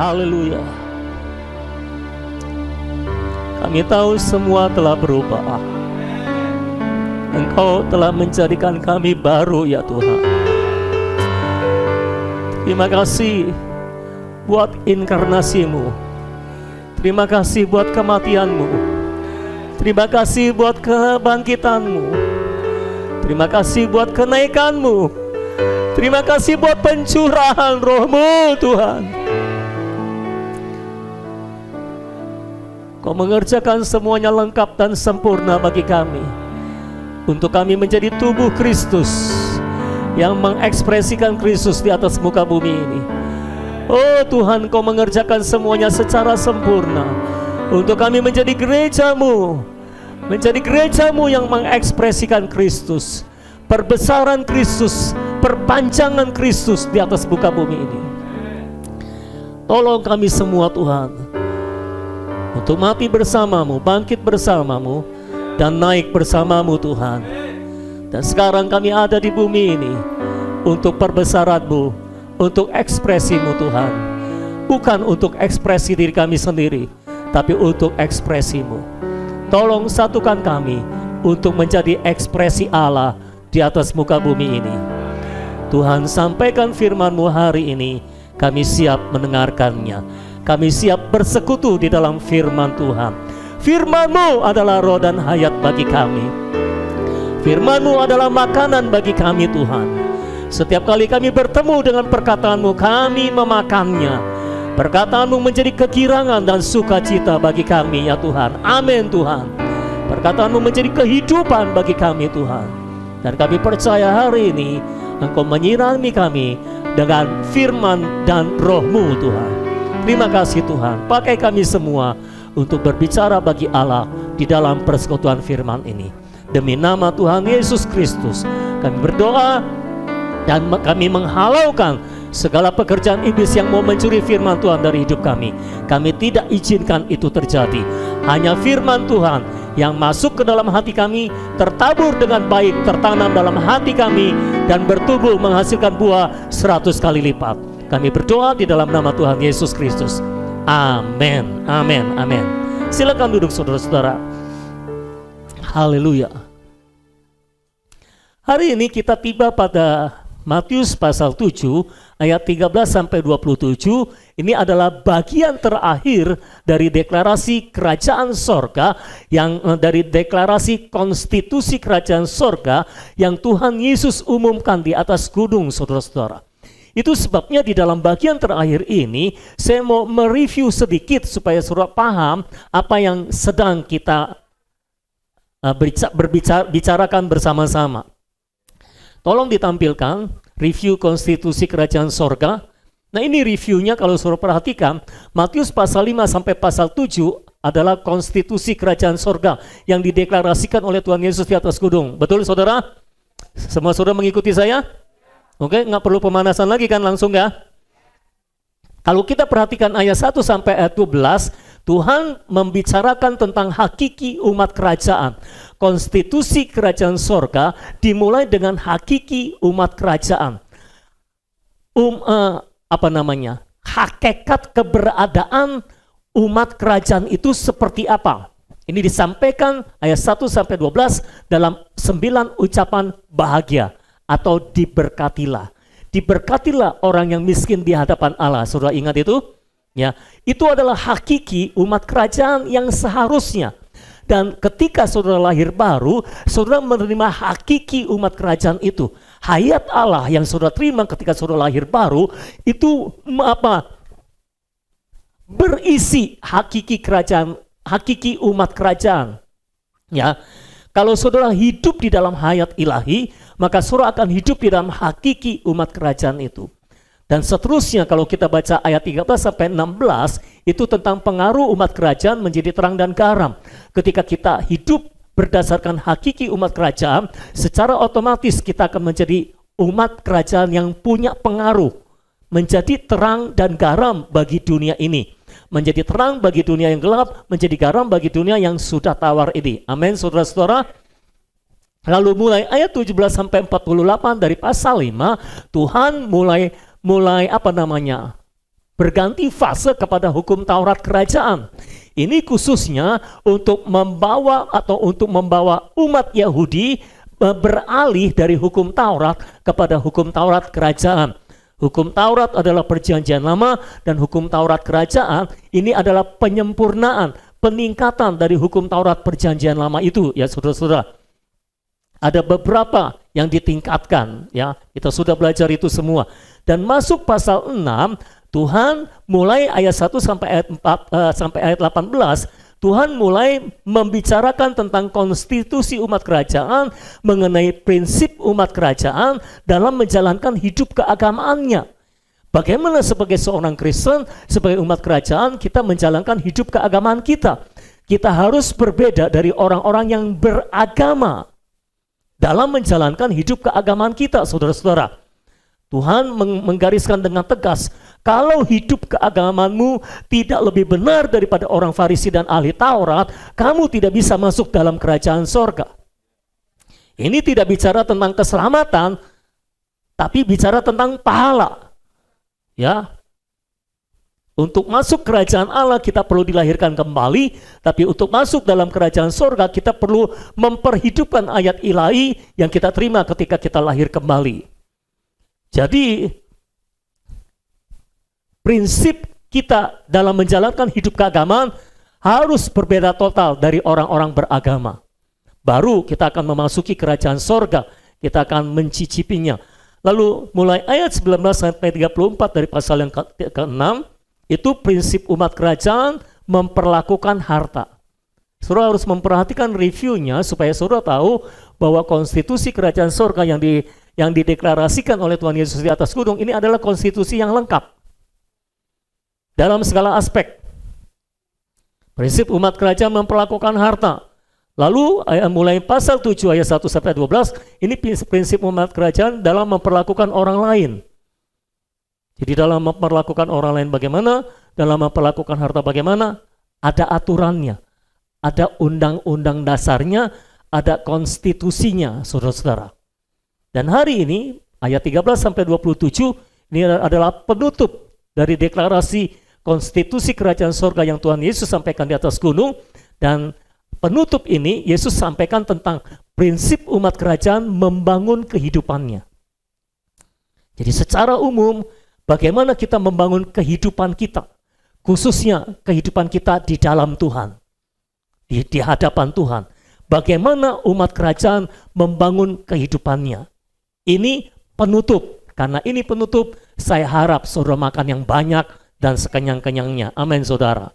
Haleluya. Kami tahu semua telah berubah. Engkau telah menjadikan kami baru ya Tuhan. Terima kasih buat inkarnasi-Mu. Terima kasih buat kematian-Mu. Terima kasih buat kebangkitan-Mu. Terima kasih buat kenaikan-Mu. Terima kasih buat pencurahan Roh-Mu Tuhan. Kau mengerjakan semuanya lengkap dan sempurna bagi kami, untuk kami menjadi tubuh Kristus yang mengekspresikan Kristus di atas muka bumi ini. Oh Tuhan, Kau mengerjakan semuanya secara sempurna untuk kami menjadi gereja-Mu, menjadi gereja-Mu yang mengekspresikan Kristus, perbesaran Kristus, perpanjangan Kristus di atas muka bumi ini. Tolong kami semua Tuhan, untuk mati bersama-Mu, bangkit bersama-Mu, dan naik bersama-Mu Tuhan. Dan sekarang kami ada di bumi ini untuk perbesaran-Mu, untuk ekspresi-Mu Tuhan. Bukan untuk ekspresi diri kami sendiri, tapi untuk ekspresi-Mu. Tolong satukan kami untuk menjadi ekspresi Allah di atas muka bumi ini. Tuhan, sampaikan firman-Mu hari ini, kami siap mendengarkannya. Kami siap bersekutu di dalam firman Tuhan. Firman-Mu adalah roh dan hayat bagi kami. Firman-Mu adalah makanan bagi kami Tuhan. Setiap kali kami bertemu dengan perkataan-Mu, kami memakannya. Perkataan-Mu menjadi kegirangan dan sukacita bagi kami ya Tuhan. Amin Tuhan. Perkataan-Mu menjadi kehidupan bagi kami Tuhan. Dan kami percaya hari ini Engkau menyirami kami dengan firman dan Roh-Mu Tuhan. Terima kasih Tuhan, pakai kami semua untuk berbicara bagi Allah di dalam persekutuan firman ini. Demi nama Tuhan Yesus Kristus kami berdoa, dan kami menghalaukan segala pekerjaan iblis yang mau mencuri firman Tuhan dari hidup kami. Kami tidak izinkan itu terjadi. Hanya firman Tuhan yang masuk ke dalam hati kami, tertabur dengan baik, tertanam dalam hati kami, dan bertumbuh menghasilkan buah 100 kali lipat. Kami berdoa di dalam nama Tuhan Yesus Kristus. Amin, amin, amin. Silakan duduk saudara-saudara. Haleluya. Hari ini kita tiba pada Matius pasal 7 ayat 13 sampai 27. Ini adalah bagian terakhir dari deklarasi kerajaan sorga, yang dari deklarasi konstitusi kerajaan sorga yang Tuhan Yesus umumkan di atas gunung saudara-saudara. Itu sebabnya di dalam bagian terakhir ini saya mau mereview sedikit supaya saudara paham apa yang sedang kita bicarakan bersama-sama. Tolong ditampilkan review konstitusi kerajaan sorga. Nah ini reviewnya kalau saudara perhatikan, Matius pasal 5 sampai pasal 7 adalah konstitusi kerajaan sorga yang dideklarasikan oleh Tuhan Yesus di atas gunung. Betul saudara? Semua saudara mengikuti saya? Oke, nggak perlu pemanasan lagi kan, langsung ya. Kalau kita perhatikan ayat 1 sampai ayat 12, Tuhan membicarakan tentang hakiki umat kerajaan. Konstitusi kerajaan sorga dimulai dengan hakiki umat kerajaan. Hakikat keberadaan umat kerajaan itu seperti apa? Ini disampaikan ayat 1 sampai 12 dalam 9 ucapan bahagia. Atau diberkatilah. Diberkatilah orang yang miskin di hadapan Allah. Saudara ingat itu? Ya, itu adalah hakiki umat kerajaan yang seharusnya. Dan ketika saudara lahir baru, saudara menerima hakiki umat kerajaan itu. Hayat Allah yang saudara terima ketika saudara lahir baru itu berisi hakiki kerajaan, hakiki umat kerajaan. Ya. Kalau saudara hidup di dalam hayat ilahi, maka saudara akan hidup di dalam hakiki umat kerajaan itu. Dan seterusnya kalau kita baca ayat 13 sampai 16, itu tentang pengaruh umat kerajaan menjadi terang dan garam. Ketika kita hidup berdasarkan hakiki umat kerajaan, secara otomatis kita akan menjadi umat kerajaan yang punya pengaruh, menjadi terang dan garam bagi dunia ini. Menjadi terang bagi dunia yang gelap, menjadi garam bagi dunia yang sudah tawar ini. Amin, saudara-saudara. Lalu mulai ayat 17 sampai 48 dari pasal 5, Tuhan mulai berganti fase kepada hukum Taurat kerajaan. Ini khususnya untuk membawa umat Yahudi beralih dari hukum Taurat kepada hukum Taurat kerajaan. Hukum Taurat adalah perjanjian lama dan hukum Taurat kerajaan ini adalah penyempurnaan, peningkatan dari hukum Taurat perjanjian lama itu, ya saudara-saudara. Ada beberapa yang ditingkatkan, ya. Kita sudah belajar itu semua. Dan masuk pasal 6, Tuhan mulai ayat 1 sampai ayat 18, Tuhan mulai membicarakan tentang konstitusi umat kerajaan, mengenai prinsip umat kerajaan dalam menjalankan hidup keagamaannya. Bagaimana sebagai seorang Kristen, sebagai umat kerajaan, kita menjalankan hidup keagamaan kita. Kita harus berbeda dari orang-orang yang beragama dalam menjalankan hidup keagamaan kita, saudara-saudara. Tuhan menggariskan dengan tegas, kalau hidup keagamaanmu tidak lebih benar daripada orang Farisi dan ahli Taurat, kamu tidak bisa masuk dalam kerajaan sorga. Ini tidak bicara tentang keselamatan, tapi bicara tentang pahala. Ya, untuk masuk kerajaan Allah kita perlu dilahirkan kembali, tapi untuk masuk dalam kerajaan sorga kita perlu memperhidupkan ayat ilahi yang kita terima ketika kita lahir kembali. Jadi prinsip kita dalam menjalankan hidup keagamaan harus berbeda total dari orang-orang beragama. Baru kita akan memasuki kerajaan sorga, kita akan mencicipinya. Lalu mulai ayat 19 sampai 34 dari pasal yang ke-6, itu prinsip umat kerajaan memperlakukan harta. Saudara harus memperhatikan reviewnya supaya saudara tahu bahwa konstitusi kerajaan sorga yang dideklarasikan oleh Tuhan Yesus di atas gunung ini adalah konstitusi yang lengkap dalam segala aspek. Prinsip umat kerajaan memperlakukan harta. Lalu mulai pasal 7 ayat 1 sampai 12, ini prinsip umat kerajaan dalam memperlakukan orang lain. Jadi dalam memperlakukan orang lain bagaimana, dalam memperlakukan harta bagaimana, ada aturannya, ada undang-undang dasarnya, ada konstitusinya, saudara-saudara. Dan hari ini ayat 13 sampai 27 ini adalah penutup dari deklarasi konstitusi kerajaan sorga yang Tuhan Yesus sampaikan di atas gunung. Dan penutup ini Yesus sampaikan tentang prinsip umat kerajaan membangun kehidupannya. Jadi secara umum bagaimana kita membangun kehidupan kita, khususnya kehidupan kita di dalam Tuhan, di hadapan Tuhan. Bagaimana umat kerajaan membangun kehidupannya. Ini penutup. Karena ini penutup, saya harap saudara makan yang banyak dan sekenyang-kenyangnya. Amin, saudara.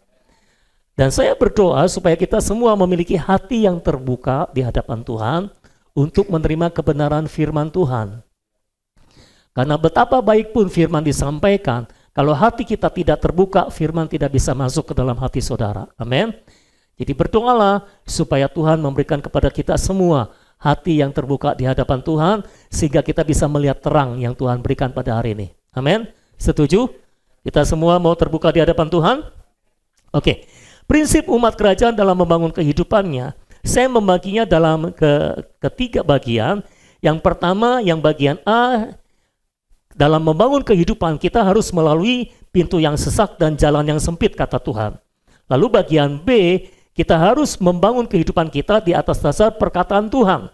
Dan saya berdoa supaya kita semua memiliki hati yang terbuka di hadapan Tuhan untuk menerima kebenaran firman Tuhan. Karena betapa baik pun firman disampaikan, kalau hati kita tidak terbuka, firman tidak bisa masuk ke dalam hati saudara. Amin. Jadi berdoalah supaya Tuhan memberikan kepada kita semua hati yang terbuka di hadapan Tuhan, sehingga kita bisa melihat terang yang Tuhan berikan pada hari ini. Amin. Setuju? Kita semua mau terbuka di hadapan Tuhan? Oke. Prinsip umat kerajaan dalam membangun kehidupannya, saya membaginya dalam ketiga bagian. Yang pertama, yang bagian A, dalam membangun kehidupan kita harus melalui pintu yang sesak dan jalan yang sempit, kata Tuhan. Lalu bagian B, kita harus membangun kehidupan kita di atas dasar perkataan Tuhan.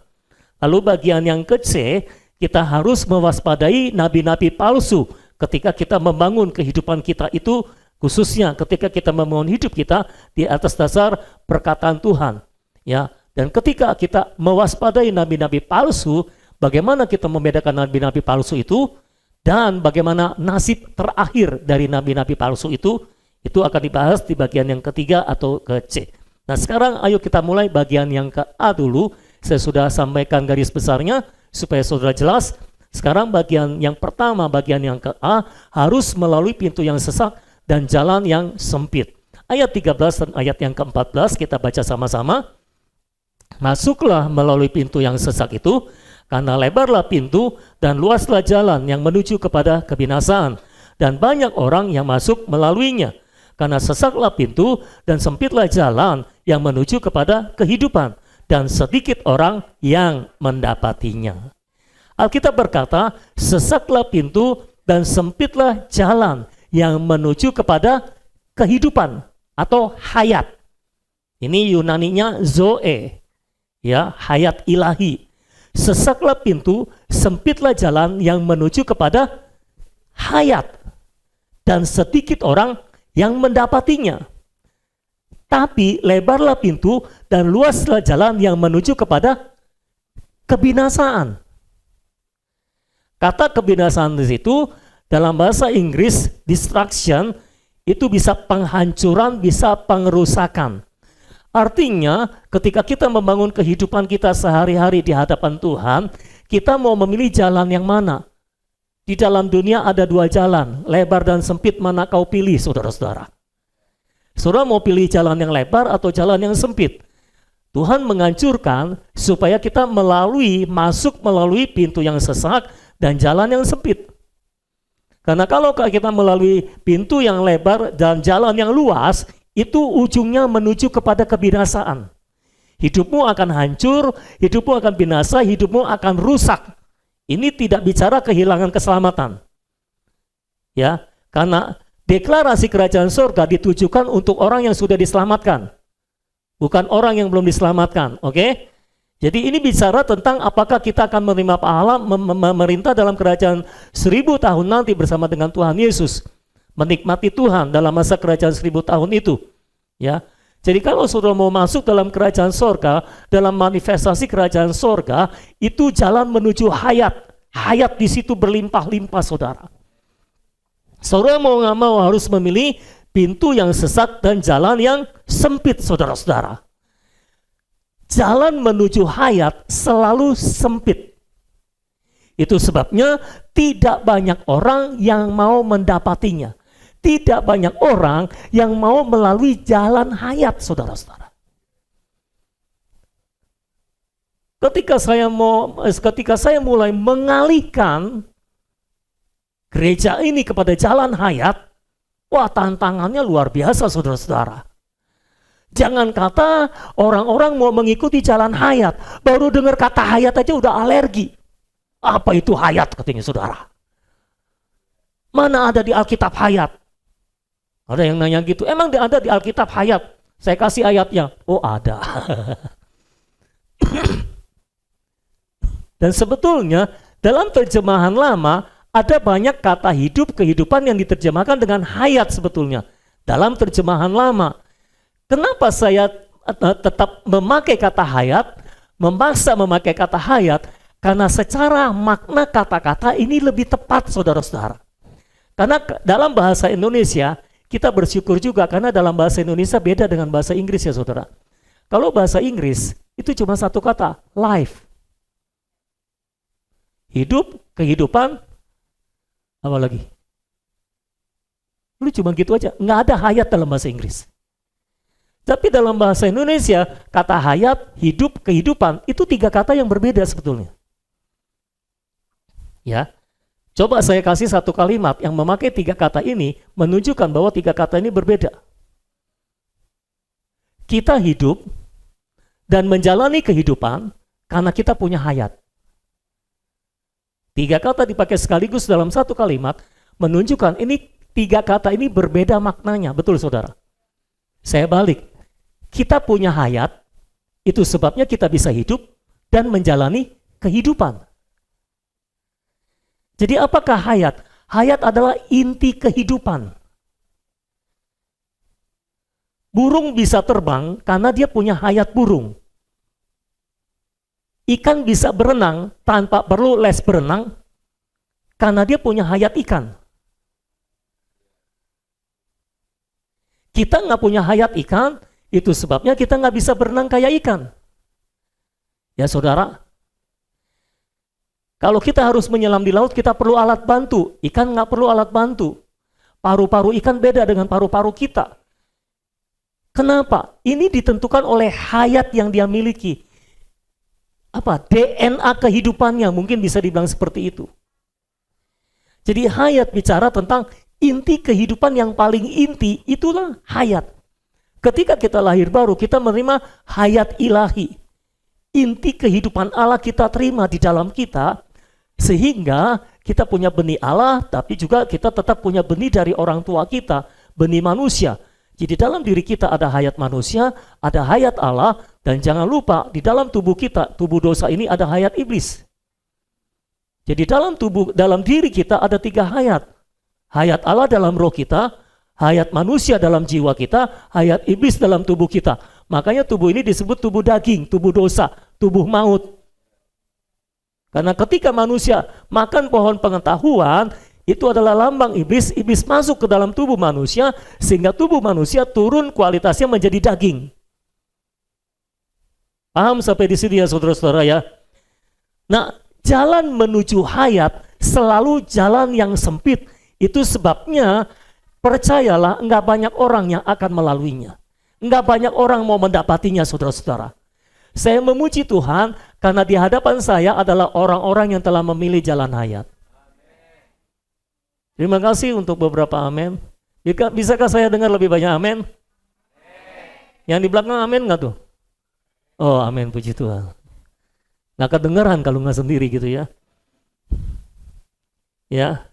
Lalu bagian yang C, kita harus mewaspadai nabi-nabi palsu ketika kita membangun kehidupan kita itu, khususnya ketika kita membangun hidup kita di atas dasar perkataan Tuhan. Ya, dan ketika kita mewaspadai nabi-nabi palsu, bagaimana kita membedakan nabi-nabi palsu itu dan bagaimana nasib terakhir dari nabi-nabi palsu itu akan dibahas di bagian yang ketiga atau ke C. Nah sekarang ayo kita mulai bagian yang ke A dulu. Saya sudah sampaikan garis besarnya supaya saudara jelas. Sekarang bagian yang pertama, bagian yang ke A, harus melalui pintu yang sesak dan jalan yang sempit. Ayat 13 dan ayat yang ke-14 kita baca sama-sama. Masuklah melalui pintu yang sesak itu, karena lebarlah pintu dan luaslah jalan yang menuju kepada kebinasaan, dan banyak orang yang masuk melaluinya. Karena sesaklah pintu dan sempitlah jalan yang menuju kepada kehidupan, dan sedikit orang yang mendapatinya. Alkitab berkata, sesaklah pintu dan sempitlah jalan yang menuju kepada kehidupan atau hayat. Ini Yunaninya zoe, ya, hayat ilahi. Sesaklah pintu, sempitlah jalan yang menuju kepada hayat, dan sedikit orang yang mendapatinya. Tapi lebarlah pintu dan luaslah jalan yang menuju kepada kebinasaan. Kata kebinasaan di situ dalam bahasa Inggris destruction itu bisa penghancuran, bisa pengerusakan. Artinya ketika kita membangun kehidupan kita sehari-hari di hadapan Tuhan, kita mau memilih jalan yang mana? Di dalam dunia ada dua jalan, lebar dan sempit, mana kau pilih, saudara-saudara? Saudara mau pilih jalan yang lebar atau jalan yang sempit? Tuhan menghancurkan supaya kita masuk melalui pintu yang sesak dan jalan yang sempit. Karena kalau kita melalui pintu yang lebar dan jalan yang luas, itu ujungnya menuju kepada kebinasaan. Hidupmu akan hancur, hidupmu akan binasa, hidupmu akan rusak. Ini tidak bicara kehilangan keselamatan. Ya, karena deklarasi kerajaan surga ditujukan untuk orang yang sudah diselamatkan, bukan orang yang belum diselamatkan. Oke? Jadi ini bicara tentang apakah kita akan menerima pahala memerintah dalam kerajaan 1000 tahun nanti bersama dengan Tuhan Yesus, menikmati Tuhan dalam masa kerajaan 1000 tahun itu. Ya. Jadi kalau saudara mau masuk dalam kerajaan surga, dalam manifestasi kerajaan surga, itu jalan menuju hayat. Hayat di situ berlimpah-limpah, saudara. Saudara mau nggak mau harus memilih pintu yang sesat dan jalan yang sempit, saudara-saudara. Jalan menuju hayat selalu sempit. Itu sebabnya tidak banyak orang yang mau mendapatinya. Tidak banyak orang yang mau melalui jalan hayat, saudara-saudara. Ketika saya mulai mengalihkan gereja ini kepada jalan hayat, wah, tantangannya luar biasa, saudara-saudara. Jangan kata orang-orang mau mengikuti jalan hayat, baru dengar kata hayat aja udah alergi. Apa itu hayat, katanya saudara? Mana ada di Alkitab hayat? Ada yang nanya gitu, emang ada di Alkitab hayat? Saya kasih ayatnya. Oh, ada. Dan sebetulnya dalam terjemahan lama ada banyak kata hidup, kehidupan yang diterjemahkan dengan hayat sebetulnya. Dalam terjemahan lama. Kenapa saya tetap memakai kata hayat, memaksa memakai kata hayat? Karena secara makna kata-kata ini lebih tepat, saudara-saudara. Karena dalam bahasa Indonesia, kita bersyukur juga karena dalam bahasa Indonesia beda dengan bahasa Inggris, ya saudara. Kalau bahasa Inggris, itu cuma satu kata, life. Hidup, kehidupan, apa lagi? Lu cuma gitu aja, nggak ada hayat dalam bahasa Inggris. Tapi dalam bahasa Indonesia, kata hayat, hidup, kehidupan, itu tiga kata yang berbeda sebetulnya. Ya, coba saya kasih satu kalimat yang memakai tiga kata ini, menunjukkan bahwa tiga kata ini berbeda. Kita hidup dan menjalani kehidupan karena kita punya hayat. Tiga kata dipakai sekaligus dalam satu kalimat, menunjukkan ini tiga kata ini berbeda maknanya, betul saudara? Saya balik. Kita punya hayat, itu sebabnya kita bisa hidup dan menjalani kehidupan. Jadi apakah hayat? Hayat adalah inti kehidupan. Burung bisa terbang karena dia punya hayat burung. Ikan bisa berenang tanpa perlu les berenang karena dia punya hayat ikan. Kita nggak punya hayat ikan, itu sebabnya kita nggak bisa berenang kayak ikan. Ya saudara, kalau kita harus menyelam di laut, kita perlu alat bantu. Ikan nggak perlu alat bantu. Paru-paru ikan beda dengan paru-paru kita. Kenapa? Ini ditentukan oleh hayat yang dia miliki. Apa? DNA kehidupannya, mungkin bisa dibilang seperti itu. Jadi hayat bicara tentang inti kehidupan yang paling inti, itulah hayat. Ketika kita lahir baru, kita menerima hayat ilahi. Inti kehidupan Allah kita terima di dalam kita, sehingga kita punya benih Allah, tapi juga kita tetap punya benih dari orang tua kita, benih manusia. Jadi dalam diri kita ada hayat manusia, ada hayat Allah, dan jangan lupa di dalam tubuh kita, tubuh dosa ini ada hayat iblis. Jadi dalam diri kita ada 3 hayat. Hayat Allah dalam roh kita, hayat manusia dalam jiwa kita, hayat iblis dalam tubuh kita. Makanya tubuh ini disebut tubuh daging, tubuh dosa, tubuh maut. Karena ketika manusia makan pohon pengetahuan, itu adalah lambang iblis. Iblis masuk ke dalam tubuh manusia, sehingga tubuh manusia turun kualitasnya menjadi daging. Paham sampai di sini ya saudara-saudara ya? Nah, jalan menuju hayat selalu jalan yang sempit. Itu sebabnya percayalah, enggak banyak orang yang akan melaluinya. Enggak banyak orang mau mendapatinya saudara-saudara. Saya memuji Tuhan karena di hadapan saya adalah orang-orang yang telah memilih jalan hayat. Terima kasih untuk beberapa amin. Bisakah saya dengar lebih banyak amin? Yang di belakang amin nggak tuh? Oh amin, puji Tuhan. Nggak kedengeran kalau nggak sendiri gitu ya. Ya.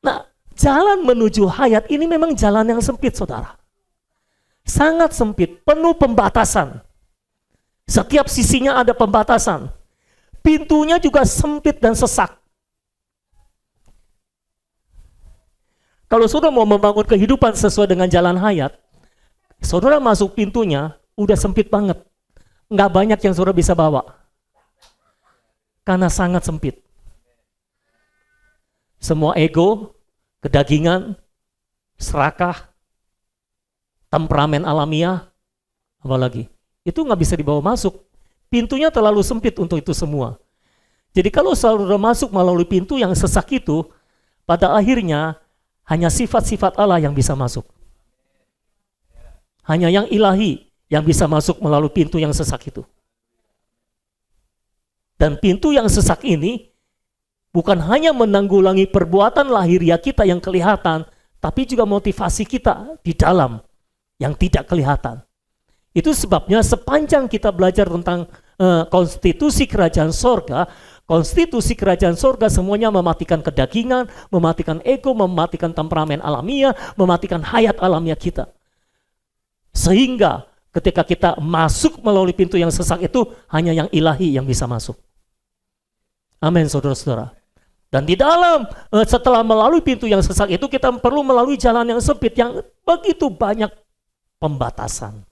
Nah, jalan menuju hayat ini memang jalan yang sempit saudara. Sangat sempit, penuh pembatasan. Setiap sisinya ada pembatasan. Pintunya juga sempit dan sesak. Kalau saudara mau membangun kehidupan sesuai dengan jalan hayat, saudara masuk pintunya udah sempit banget. Nggak banyak yang saudara bisa bawa. Karena sangat sempit. Semua ego, kedagingan, serakah, temperamen alamiah, apalagi itu nggak bisa dibawa masuk. Pintunya terlalu sempit untuk itu semua. Jadi kalau saudara masuk melalui pintu yang sesak itu, pada akhirnya hanya sifat-sifat Allah yang bisa masuk. Hanya yang ilahi yang bisa masuk melalui pintu yang sesak itu. Dan pintu yang sesak ini bukan hanya menanggulangi perbuatan lahiriah kita yang kelihatan, tapi juga motivasi kita di dalam yang tidak kelihatan. Itu sebabnya sepanjang kita belajar tentang konstitusi kerajaan sorga, konstitusi kerajaan sorga semuanya mematikan kedagingan, mematikan ego, mematikan temperamen alamiah, mematikan hayat alamiah kita. Sehingga ketika kita masuk melalui pintu yang sesak itu, hanya yang ilahi yang bisa masuk. Amin saudara-saudara. Dan di dalam, setelah melalui pintu yang sesak itu, kita perlu melalui jalan yang sempit, yang begitu banyak pembatasan.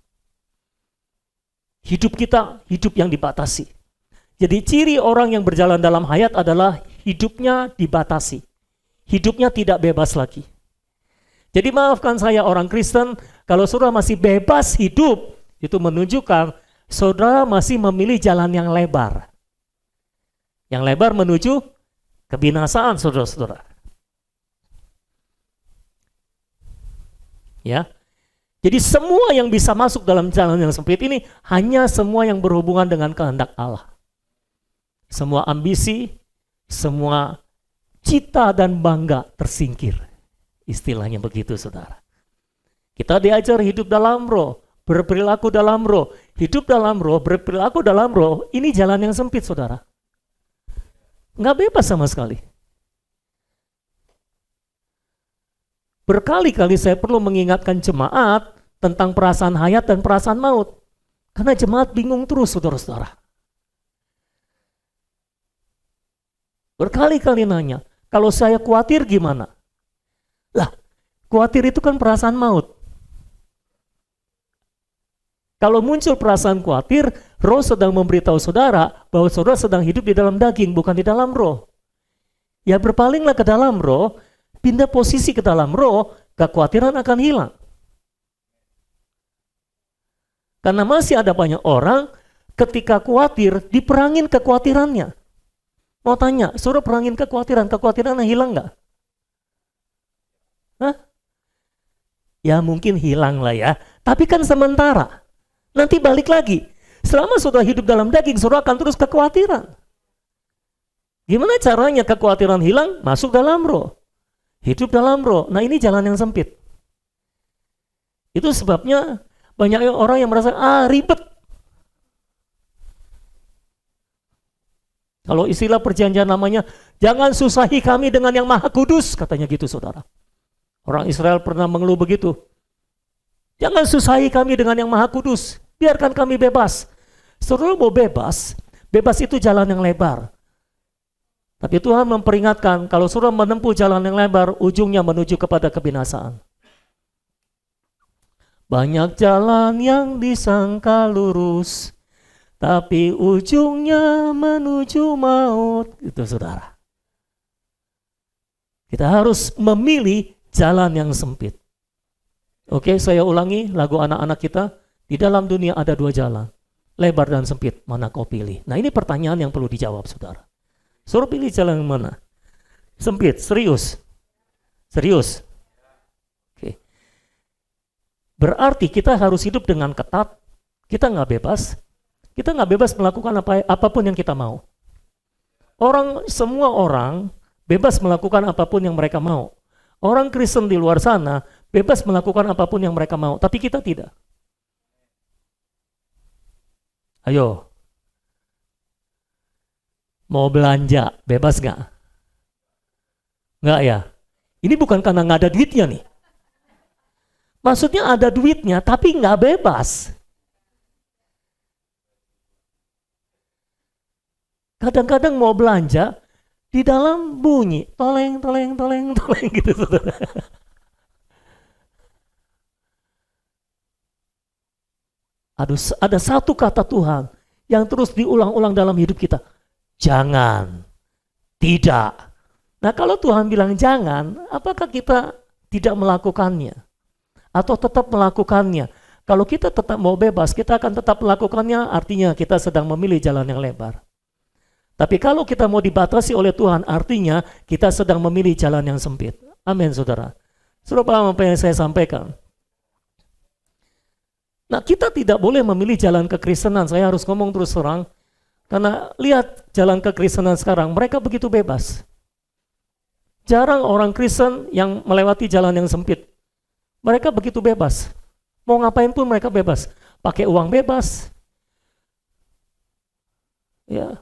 Hidup kita, hidup yang dibatasi. Jadi ciri orang yang berjalan dalam hayat adalah hidupnya dibatasi. Hidupnya tidak bebas lagi. Jadi maafkan saya orang Kristen, kalau saudara masih bebas hidup, itu menunjukkan saudara masih memilih jalan yang lebar. Yang lebar menuju kebinasaan saudara-saudara. Ya. Jadi semua yang bisa masuk dalam jalan yang sempit ini hanya semua yang berhubungan dengan kehendak Allah. Semua ambisi, semua cita dan bangga tersingkir. Istilahnya begitu saudara. Kita diajar hidup dalam roh, berperilaku dalam roh. Hidup dalam roh, berperilaku dalam roh, ini jalan yang sempit saudara. Nggak bebas sama sekali. Berkali-kali saya perlu mengingatkan jemaat tentang perasaan hayat dan perasaan maut. Karena jemaat bingung terus saudara-saudara. Berkali-kali nanya, kalau saya khawatir gimana? Lah, khawatir itu kan perasaan maut. Kalau muncul perasaan khawatir, roh sedang memberitahu saudara bahwa saudara sedang hidup di dalam daging, bukan di dalam roh. Ya berpalinglah ke dalam roh, pindah posisi ke dalam roh, kekhawatiran akan hilang. Karena masih ada banyak orang ketika khawatir, diperangin kekhawatirannya. Mau tanya, saudara perangin kekhawatirannya hilang nggak? Hah? Ya mungkin hilang lah ya, tapi kan sementara. Nanti balik lagi. Selama saudara hidup dalam daging, saudara akan terus kekhawatiran. Gimana caranya kekhawatiran hilang? Masuk dalam roh. Hidup dalam roh. Nah ini jalan yang sempit. Itu sebabnya banyak orang yang merasa, ribet. Kalau istilah perjanjian namanya, jangan susahi kami dengan yang maha kudus, katanya gitu saudara. Orang Israel pernah mengeluh begitu. Jangan susahi kami dengan yang maha kudus, biarkan kami bebas. Saudara mau bebas, bebas itu jalan yang lebar. Tapi Tuhan memperingatkan, kalau saudara menempuh jalan yang lebar, ujungnya menuju kepada kebinasaan. Banyak jalan yang disangka lurus, tapi ujungnya menuju maut. Itu saudara. Kita harus memilih jalan yang sempit. Oke, saya ulangi lagu anak-anak kita. Di dalam dunia ada dua jalan, lebar dan sempit. Mana kau pilih? Nah, ini pertanyaan yang perlu dijawab saudara. Suruh pilih jalan yang mana? Sempit, serius. Serius. Oke. Berarti kita harus hidup dengan ketat. Kita nggak bebas. Kita nggak bebas melakukan apapun yang kita mau. Semua orang bebas melakukan apapun yang mereka mau. Orang Kristen di luar sana bebas melakukan apapun yang mereka mau, tapi kita tidak. Ayo, mau belanja, bebas nggak? Nggak ya? Ini bukan karena nggak ada duitnya nih. Maksudnya ada duitnya, tapi nggak bebas. Kadang-kadang mau belanja, di dalam bunyi, toleng gitu saudara. Ada satu kata Tuhan yang terus diulang-ulang dalam hidup kita. Jangan, tidak. Nah kalau Tuhan bilang jangan, apakah kita tidak melakukannya? Atau tetap melakukannya? Kalau kita tetap mau bebas, kita akan tetap melakukannya, artinya kita sedang memilih jalan yang lebar. Tapi kalau kita mau dibatasi oleh Tuhan, artinya kita sedang memilih jalan yang sempit. Amin, saudara. Saudara paham apa yang saya sampaikan? Nah, kita tidak boleh memilih jalan kekristenan. Saya harus ngomong terus terang. Karena lihat jalan kekristenan sekarang, mereka begitu bebas. Jarang orang Kristen yang melewati jalan yang sempit. Mereka begitu bebas. Mau ngapain pun mereka bebas. Pakai uang bebas. Ya.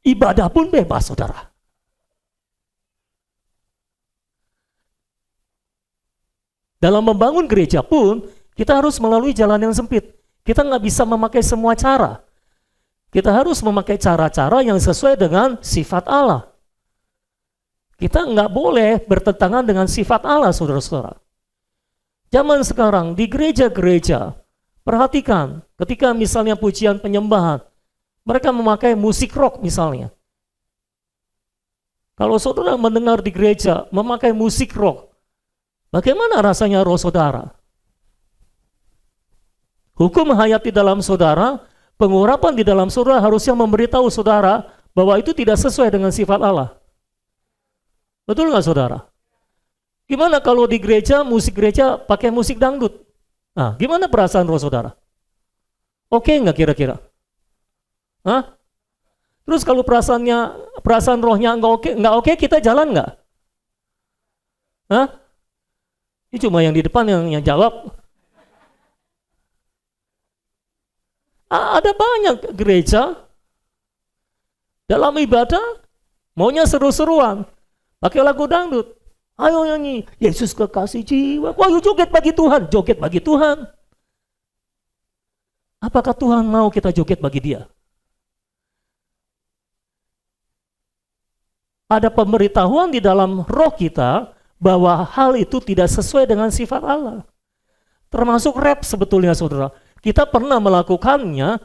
Ibadah pun bebas, saudara. Dalam membangun gereja pun, kita harus melalui jalan yang sempit. Kita nggak bisa memakai semua cara. Kita harus memakai cara-cara yang sesuai dengan sifat Allah. Kita nggak boleh bertentangan dengan sifat Allah, saudara-saudara. Zaman sekarang di gereja-gereja, perhatikan ketika misalnya pujian penyembahan, mereka memakai musik rock misalnya. Kalau saudara mendengar di gereja memakai musik rock, bagaimana rasanya roh saudara? Hukum hayat di dalam saudara, pengurapan di dalam saudara harusnya memberitahu saudara bahwa itu tidak sesuai dengan sifat Allah. Betul nggak saudara? Gimana kalau di gereja, musik gereja pakai musik dangdut? Nah, gimana perasaan roh saudara? Oke nggak kira-kira? Hah? Terus kalau perasaan rohnya nggak oke, kita jalan nggak? Hah? Ini cuma yang di depan yang jawab. Ada banyak gereja dalam ibadah maunya seru-seruan, pakai lagu dangdut. Ayo nyanyi, Yesus kekasih jiwa. Wah, joget bagi Tuhan, joget bagi Tuhan. Apakah Tuhan mau kita joget bagi Dia? Ada pemberitahuan di dalam roh kita bahwa hal itu tidak sesuai dengan sifat Allah. Termasuk rap sebetulnya saudara. Kita pernah melakukannya,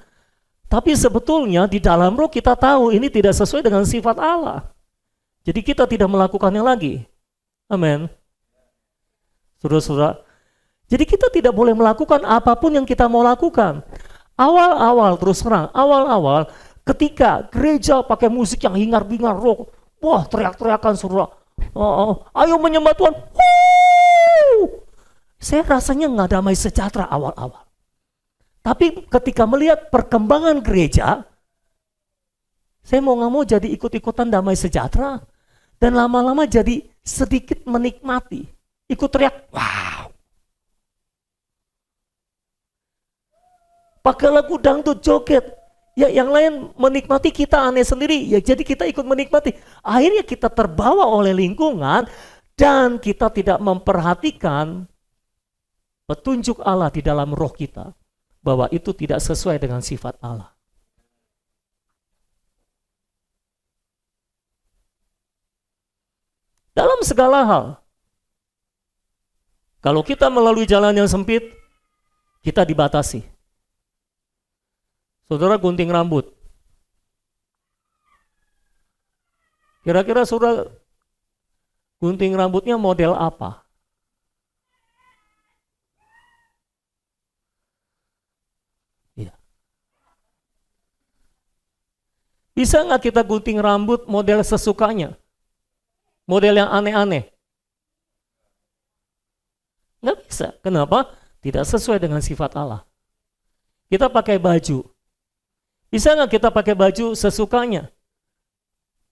tapi sebetulnya di dalam roh kita tahu ini tidak sesuai dengan sifat Allah. Jadi kita tidak melakukannya lagi. Amin. Saudara-saudara. Jadi kita tidak boleh melakukan apapun yang kita mau lakukan. Awal-awal terus terang, awal-awal ketika gereja pakai musik yang hingar-bingar rock, wah teriak-teriakan saudara. Ayo menyembah Tuhan. Saya rasanya nggak damai sejahtera awal-awal. Tapi ketika melihat perkembangan gereja, saya mau nggak mau jadi ikut-ikutan damai sejahtera. Dan lama-lama jadi sedikit menikmati. Ikut teriak, wow. Pakai lagu dangdut joget. Ya yang lain menikmati, kita aneh sendiri. Ya jadi kita ikut menikmati. Akhirnya kita terbawa oleh lingkungan dan kita tidak memperhatikan petunjuk Allah di dalam roh kita bahwa itu tidak sesuai dengan sifat Allah. Dalam segala hal, kalau kita melalui jalan yang sempit, kita dibatasi. Saudara gunting rambut. Kira-kira saudara gunting rambutnya model apa? Ya. Bisa nggak kita gunting rambut model sesukanya? Model yang aneh-aneh? Nggak bisa. Kenapa? Tidak sesuai dengan sifat Allah. Kita pakai baju. Bisa nggak kita pakai baju sesukanya?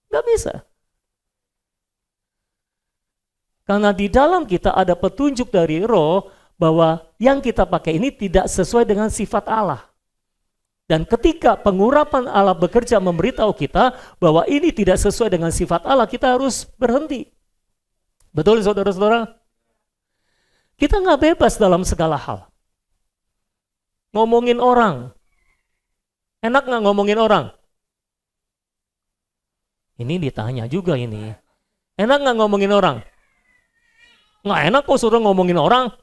Nggak bisa. Karena di dalam kita ada petunjuk dari roh bahwa yang kita pakai ini tidak sesuai dengan sifat Allah. Dan ketika pengurapan Allah bekerja memberitahu kita bahwa ini tidak sesuai dengan sifat Allah, kita harus berhenti. Betul saudara-saudara? Kita nggak bebas dalam segala hal. Ngomongin orang. Enak nggak ngomongin orang? Ini ditanya juga ini. Enak nggak ngomongin orang? Nggak enak kok saudara ngomongin orang.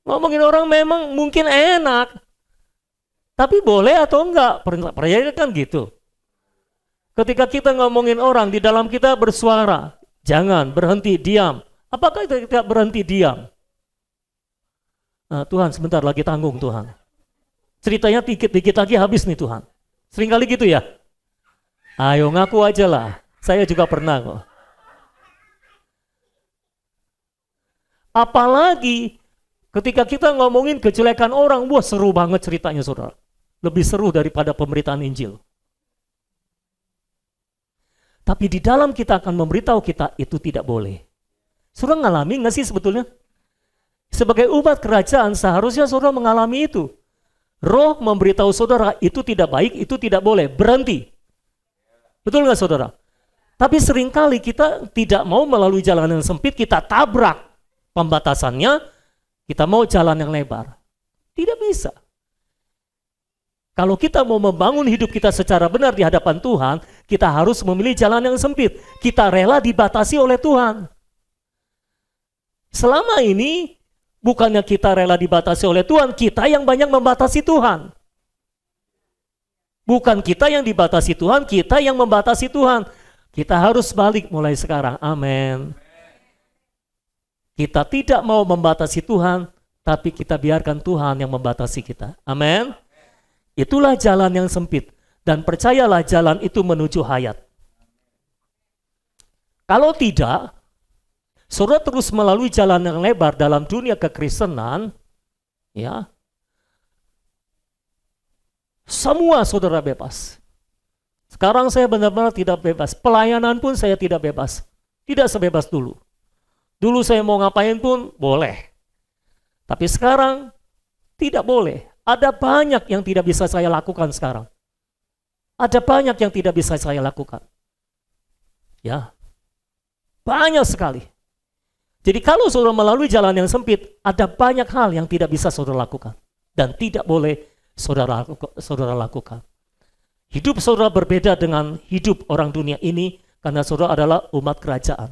Ngomongin orang memang mungkin enak. Tapi boleh atau enggak? Percaya kan gitu. Ketika kita ngomongin orang, di dalam kita bersuara. Jangan, berhenti, diam. Apakah kita berhenti, diam? Nah, Tuhan sebentar lagi tanggung Tuhan. Ceritanya dikit-dikit lagi habis nih Tuhan. Seringkali gitu ya. Ayo ngaku aja lah. Saya juga pernah kok. Apalagi ketika kita ngomongin kejelekan orang, wah seru banget ceritanya saudara. Lebih seru daripada pemberitaan Injil. Tapi di dalam kita akan memberitahu kita itu tidak boleh. Saudara ngalami nggak sih sebetulnya? Sebagai umat kerajaan seharusnya saudara mengalami itu. Roh memberitahu saudara itu tidak baik, itu tidak boleh, berhenti. Betul nggak saudara? Tapi seringkali kita tidak mau melalui jalan yang sempit, kita tabrak pembatasannya, kita mau jalan yang lebar. Tidak bisa. Kalau kita mau membangun hidup kita secara benar di hadapan Tuhan, kita harus memilih jalan yang sempit. Kita rela dibatasi oleh Tuhan. Selama ini, bukannya kita rela dibatasi oleh Tuhan, kita yang banyak membatasi Tuhan. Bukan kita yang dibatasi Tuhan, kita yang membatasi Tuhan. Kita harus balik mulai sekarang. Amin. Kita tidak mau membatasi Tuhan, tapi kita biarkan Tuhan yang membatasi kita. Amin. Itulah jalan yang sempit. Dan percayalah jalan itu menuju hayat. Kalau tidak, saudara terus melalui jalan yang lebar dalam dunia kekristenan, ya, semua saudara bebas. Sekarang saya benar-benar tidak bebas. Pelayanan pun saya tidak bebas. Tidak sebebas dulu. Dulu saya mau ngapain pun boleh. Tapi sekarang tidak boleh. Ada banyak yang tidak bisa saya lakukan sekarang. Ada banyak yang tidak bisa saya lakukan. Ya, banyak sekali. Jadi kalau saudara melalui jalan yang sempit, ada banyak hal yang tidak bisa saudara lakukan. Dan tidak boleh saudara lakukan. Hidup saudara berbeda dengan hidup orang dunia ini, karena saudara adalah umat kerajaan.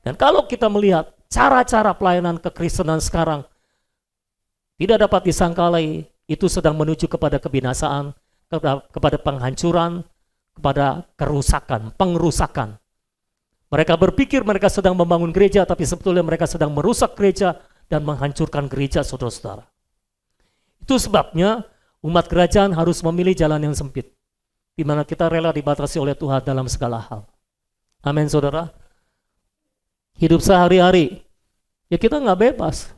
Dan kalau kita melihat cara-cara pelayanan kekristenan sekarang, tidak dapat disangkalai, itu sedang menuju kepada kebinasaan, kepada penghancuran, kepada kerusakan, pengerusakan. Mereka berpikir mereka sedang membangun gereja, tapi sebetulnya mereka sedang merusak gereja dan menghancurkan gereja saudara-saudara. Itu sebabnya umat kerajaan harus memilih jalan yang sempit, di mana kita rela dibatasi oleh Tuhan dalam segala hal. Amin saudara. Hidup sehari-hari, ya kita nggak bebas.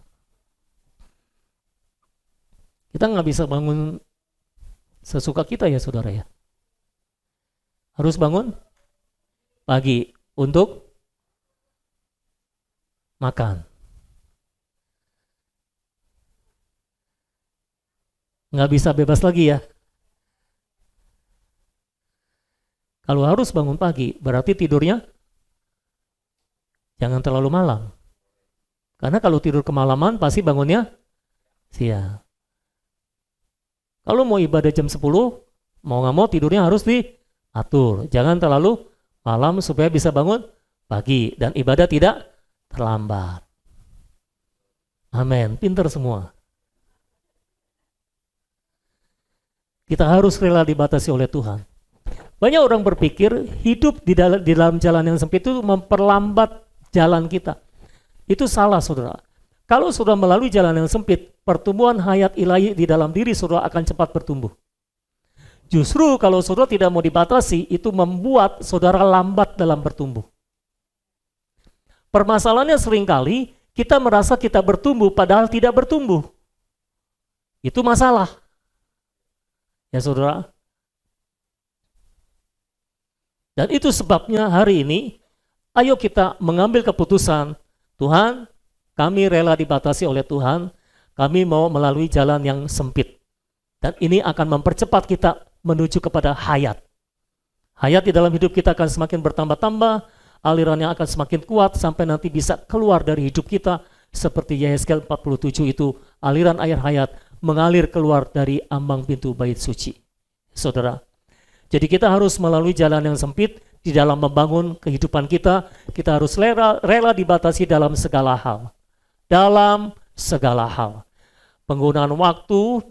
Kita nggak bisa bangun sesuka kita ya saudara ya. Harus bangun pagi untuk makan. Nggak bisa bebas lagi ya. Kalau harus bangun pagi, berarti tidurnya jangan terlalu malam. Karena kalau tidur kemalaman, pasti bangunnya siang. Kalau mau ibadah jam 10, mau nggak mau tidurnya harus diatur. Jangan terlalu malam supaya bisa bangun pagi. Dan ibadah tidak terlambat. Amin, pinter semua. Kita harus rela dibatasi oleh Tuhan. Banyak orang berpikir hidup di dalam jalan yang sempit itu memperlambat jalan kita. Itu salah, saudara. Kalau sudah melalui jalan yang sempit, pertumbuhan hayat ilahi di dalam diri saudara akan cepat bertumbuh. Justru kalau saudara tidak mau dibatasi, itu membuat saudara lambat dalam bertumbuh. Permasalahannya seringkali kita merasa kita bertumbuh padahal tidak bertumbuh. Itu masalah. Ya saudara. Dan itu sebabnya hari ini, ayo kita mengambil keputusan, Tuhan, kami rela dibatasi oleh Tuhan, kami mau melalui jalan yang sempit. Dan ini akan mempercepat kita menuju kepada hayat. Hayat di dalam hidup kita akan semakin bertambah-tambah, alirannya akan semakin kuat sampai nanti bisa keluar dari hidup kita, seperti Yehezkiel 47 itu, aliran air hayat mengalir keluar dari ambang pintu bait suci. Saudara, jadi kita harus melalui jalan yang sempit di dalam membangun kehidupan kita. Kita harus rela dibatasi dalam segala hal. Dalam segala hal. Penggunaan waktu,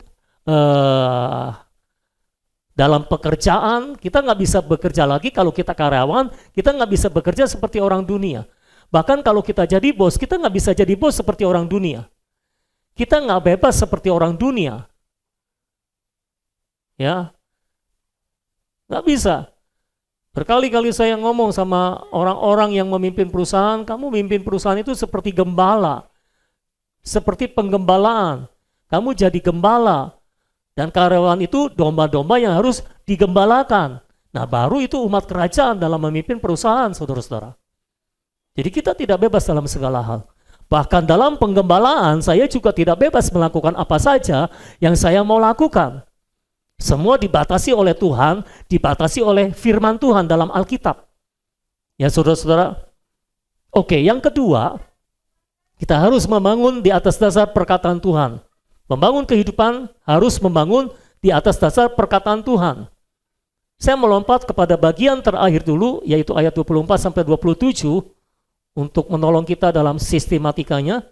dalam pekerjaan, kita nggak bisa bekerja lagi kalau kita karyawan, kita nggak bisa bekerja seperti orang dunia. Bahkan kalau kita jadi bos, kita nggak bisa jadi bos seperti orang dunia. Kita nggak bebas seperti orang dunia. Ya, nggak bisa. Berkali-kali saya ngomong sama orang-orang yang memimpin perusahaan, kamu memimpin perusahaan itu seperti gembala, seperti penggembalaan. Kamu jadi gembala, dan karyawan itu domba-domba yang harus digembalakan. Nah, baru itu umat kerajaan dalam memimpin perusahaan, saudara-saudara. Jadi kita tidak bebas dalam segala hal. Bahkan dalam penggembalaan, saya juga tidak bebas melakukan apa saja yang saya mau lakukan. Semua dibatasi oleh Tuhan, dibatasi oleh firman Tuhan dalam Alkitab. Ya saudara-saudara. Oke, yang kedua, kita harus membangun di atas dasar perkataan Tuhan. Membangun kehidupan harus membangun di atas dasar perkataan Tuhan. Saya melompat kepada bagian terakhir dulu, yaitu ayat 24-27, untuk menolong kita dalam sistematikanya.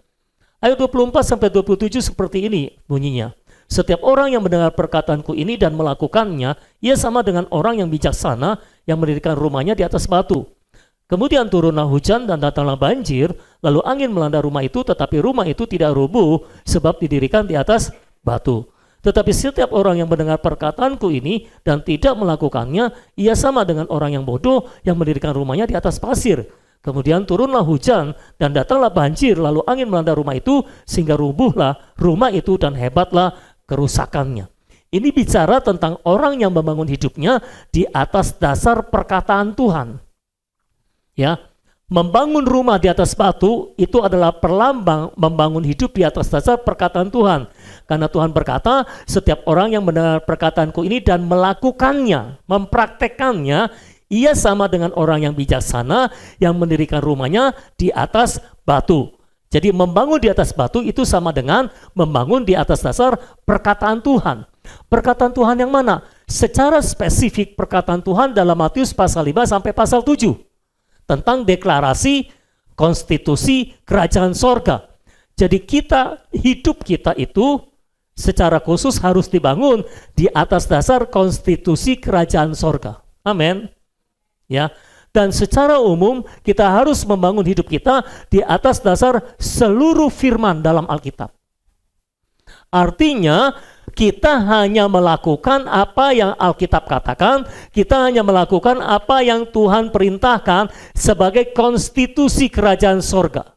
Ayat 24-27 seperti ini bunyinya. Setiap orang yang mendengar perkataanku ini dan melakukannya, ia sama dengan orang yang bijaksana yang mendirikan rumahnya di atas batu. Kemudian turunlah hujan dan datanglah banjir, lalu angin melanda rumah itu, tetapi rumah itu tidak rubuh sebab didirikan di atas batu. Tetapi setiap orang yang mendengar perkataanku ini dan tidak melakukannya, ia sama dengan orang yang bodoh yang mendirikan rumahnya di atas pasir. Kemudian turunlah hujan dan datanglah banjir, lalu angin melanda rumah itu sehingga rubuhlah rumah itu dan hebatlah kerusakannya. Ini bicara tentang orang yang membangun hidupnya di atas dasar perkataan Tuhan. Ya, membangun rumah di atas batu itu adalah perlambang membangun hidup di atas dasar perkataan Tuhan. Karena Tuhan berkata, setiap orang yang mendengar perkataanku ini dan melakukannya, mempraktekkannya, ia sama dengan orang yang bijaksana yang mendirikan rumahnya di atas batu. Jadi membangun di atas batu itu sama dengan membangun di atas dasar perkataan Tuhan. Perkataan Tuhan yang mana? Secara spesifik perkataan Tuhan dalam Matius pasal 5 sampai pasal 7. Tentang deklarasi konstitusi kerajaan sorga. Jadi hidup kita itu secara khusus harus dibangun di atas dasar konstitusi kerajaan sorga. Amin. Ya. Dan secara umum kita harus membangun hidup kita di atas dasar seluruh firman dalam Alkitab. Artinya kita hanya melakukan apa yang Alkitab katakan, kita hanya melakukan apa yang Tuhan perintahkan sebagai konstitusi kerajaan sorga.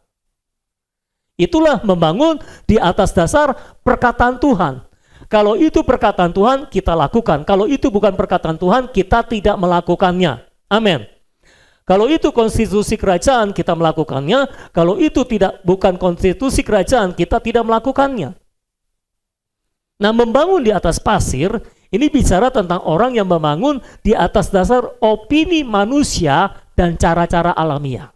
Itulah membangun di atas dasar perkataan Tuhan. Kalau itu perkataan Tuhan kita lakukan, kalau itu bukan perkataan Tuhan kita tidak melakukannya. Amin. Kalau itu konstitusi kerajaan kita melakukannya, kalau itu bukan konstitusi kerajaan kita tidak melakukannya. Nah, membangun di atas pasir ini bicara tentang orang yang membangun di atas dasar opini manusia dan cara-cara alamiah.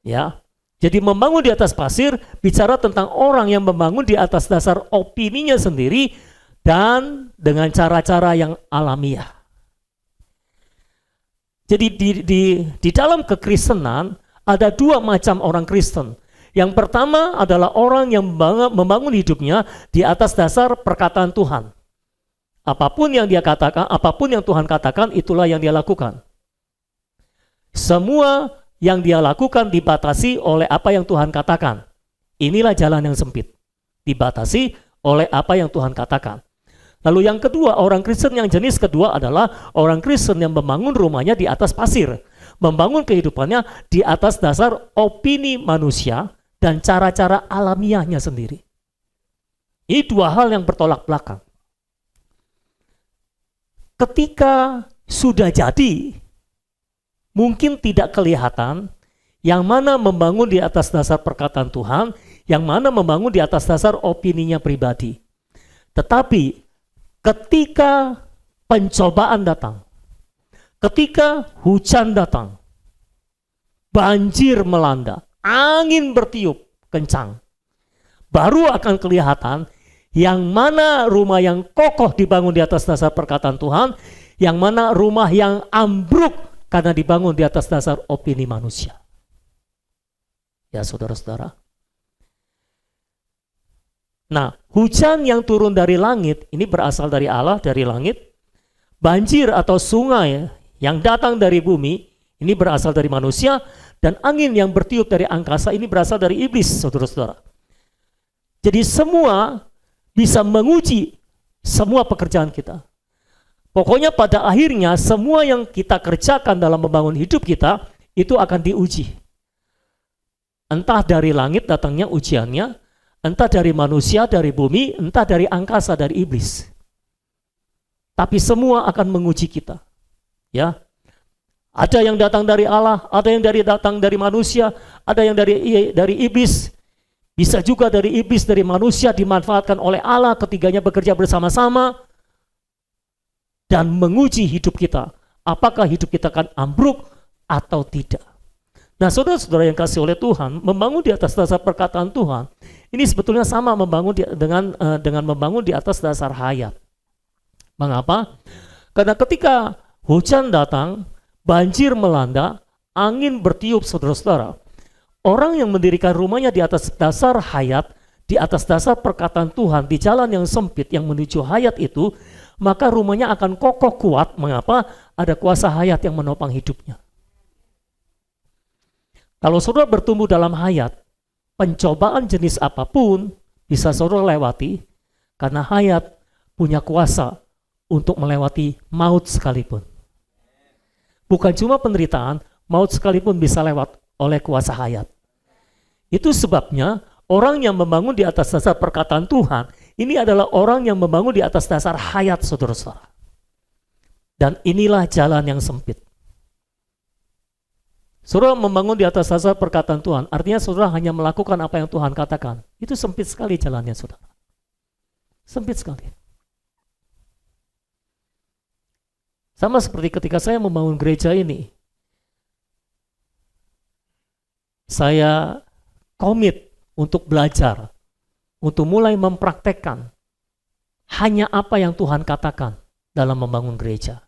Ya. Jadi membangun di atas pasir bicara tentang orang yang membangun di atas dasar opininya sendiri dan dengan cara-cara yang alamiah. Jadi di dalam kekristenan ada dua macam orang Kristen. Yang pertama adalah orang yang membangun hidupnya di atas dasar perkataan Tuhan. Apapun yang dia katakan, apapun yang Tuhan katakan, itulah yang dia lakukan. Semua yang dia lakukan dibatasi oleh apa yang Tuhan katakan. Inilah jalan yang sempit. Dibatasi oleh apa yang Tuhan katakan. Lalu yang kedua, orang Kristen yang jenis kedua adalah orang Kristen yang membangun rumahnya di atas pasir. Membangun kehidupannya di atas dasar opini manusia dan cara-cara alamiahnya sendiri. Ini dua hal yang bertolak belakang. Ketika sudah jadi, mungkin tidak kelihatan yang mana membangun di atas dasar perkataan Tuhan, yang mana membangun di atas dasar opininya pribadi. Tetapi ketika pencobaan datang, ketika hujan datang, banjir melanda, angin bertiup kencang, baru akan kelihatan yang mana rumah yang kokoh dibangun di atas dasar perkataan Tuhan, yang mana rumah yang ambruk karena dibangun di atas dasar opini manusia. Ya saudara-saudara. Nah, hujan yang turun dari langit, ini berasal dari Allah, dari langit. Banjir atau sungai yang datang dari bumi, ini berasal dari manusia. Dan angin yang bertiup dari angkasa, ini berasal dari iblis, saudara-saudara. Jadi semua bisa menguji semua pekerjaan kita. Pokoknya pada akhirnya semua yang kita kerjakan dalam membangun hidup kita itu akan diuji. Entah dari langit datangnya ujiannya, entah dari manusia, dari bumi, entah dari angkasa, dari iblis. Tapi semua akan menguji kita. Ya. Ada yang datang dari Allah, ada yang datang dari manusia, ada yang dari iblis. Bisa juga dari iblis, dari manusia dimanfaatkan oleh Allah, ketiganya bekerja bersama-sama dan menguji hidup kita. Apakah hidup kita akan ambruk atau tidak? Nah, saudara-saudara yang kasih oleh Tuhan, membangun di atas dasar perkataan Tuhan, ini sebetulnya sama membangun dengan membangun di atas dasar hayat. Mengapa? Karena ketika hujan datang, banjir melanda, angin bertiup, saudara-saudara, orang yang mendirikan rumahnya di atas dasar hayat, di atas dasar perkataan Tuhan, di jalan yang sempit yang menuju hayat itu, maka rumahnya akan kokoh kuat. Mengapa? Ada kuasa hayat yang menopang hidupnya. Kalau saudara bertumbuh dalam hayat, pencobaan jenis apapun bisa saudara lewati, karena hayat punya kuasa untuk melewati maut sekalipun. Bukan cuma penderitaan, maut sekalipun bisa lewat oleh kuasa hayat. Itu sebabnya orang yang membangun di atas dasar perkataan Tuhan, ini adalah orang yang membangun di atas dasar hayat, saudara-saudara. Dan inilah jalan yang sempit. Saudara membangun di atas dasar perkataan Tuhan, artinya saudara hanya melakukan apa yang Tuhan katakan. Itu sempit sekali jalannya, saudara. Sempit sekali. Sama seperti ketika saya membangun gereja ini. Saya komit untuk belajar, untuk mulai mempraktekkan hanya apa yang Tuhan katakan dalam membangun gereja.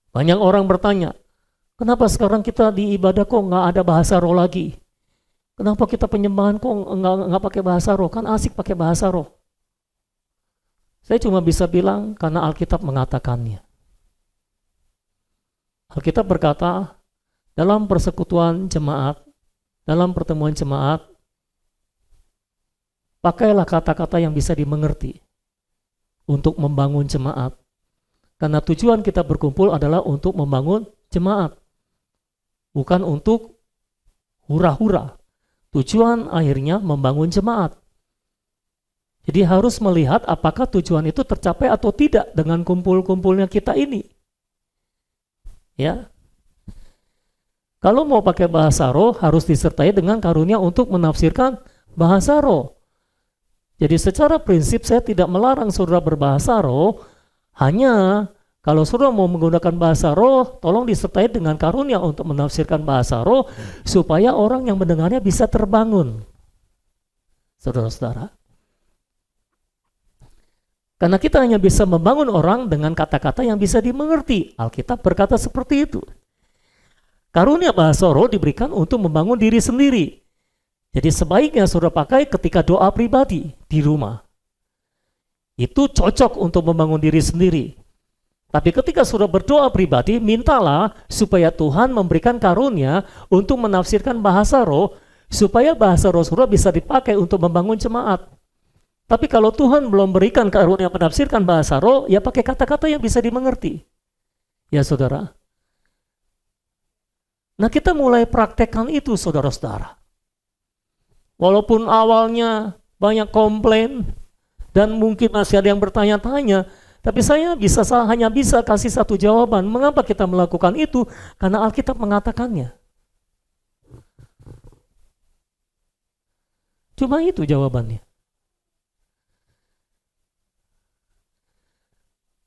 Banyak orang bertanya, kenapa sekarang kita di ibadah kok nggak ada bahasa roh lagi? Kenapa kita penyembahan kok nggak pakai bahasa roh? Kan asik pakai bahasa roh. Saya cuma bisa bilang karena Alkitab mengatakannya. Alkitab berkata, dalam persekutuan jemaat, dalam pertemuan jemaat, pakailah kata-kata yang bisa dimengerti untuk membangun jemaat. Karena tujuan kita berkumpul adalah untuk membangun jemaat, bukan untuk hura-hura. Tujuan akhirnya membangun jemaat. Jadi harus melihat apakah tujuan itu tercapai atau tidak dengan kumpul-kumpulnya kita ini. Ya. Kalau mau pakai bahasa roh, harus disertai dengan karunia untuk menafsirkan bahasa roh. Jadi secara prinsip saya tidak melarang saudara berbahasa roh, hanya kalau saudara mau menggunakan bahasa roh, tolong disertai dengan karunia untuk menafsirkan bahasa roh, supaya orang yang mendengarnya bisa terbangun. Saudara-saudara. Karena kita hanya bisa membangun orang dengan kata-kata yang bisa dimengerti. Alkitab berkata seperti itu. Karunia bahasa roh diberikan untuk membangun diri sendiri. Jadi sebaiknya saudara pakai ketika doa pribadi di rumah. Itu cocok untuk membangun diri sendiri. Tapi ketika saudara berdoa pribadi, mintalah supaya Tuhan memberikan karunia untuk menafsirkan bahasa roh, supaya bahasa roh saudara bisa dipakai untuk membangun jemaat. Tapi kalau Tuhan belum berikan karunia menafsirkan bahasa roh, ya pakai kata-kata yang bisa dimengerti. Ya saudara. Nah kita mulai praktekkan itu saudara-saudara. Walaupun awalnya banyak komplain, dan mungkin masih ada yang bertanya-tanya, tapi saya hanya bisa kasih satu jawaban. Mengapa kita melakukan itu? Karena Alkitab mengatakannya. Cuma itu jawabannya.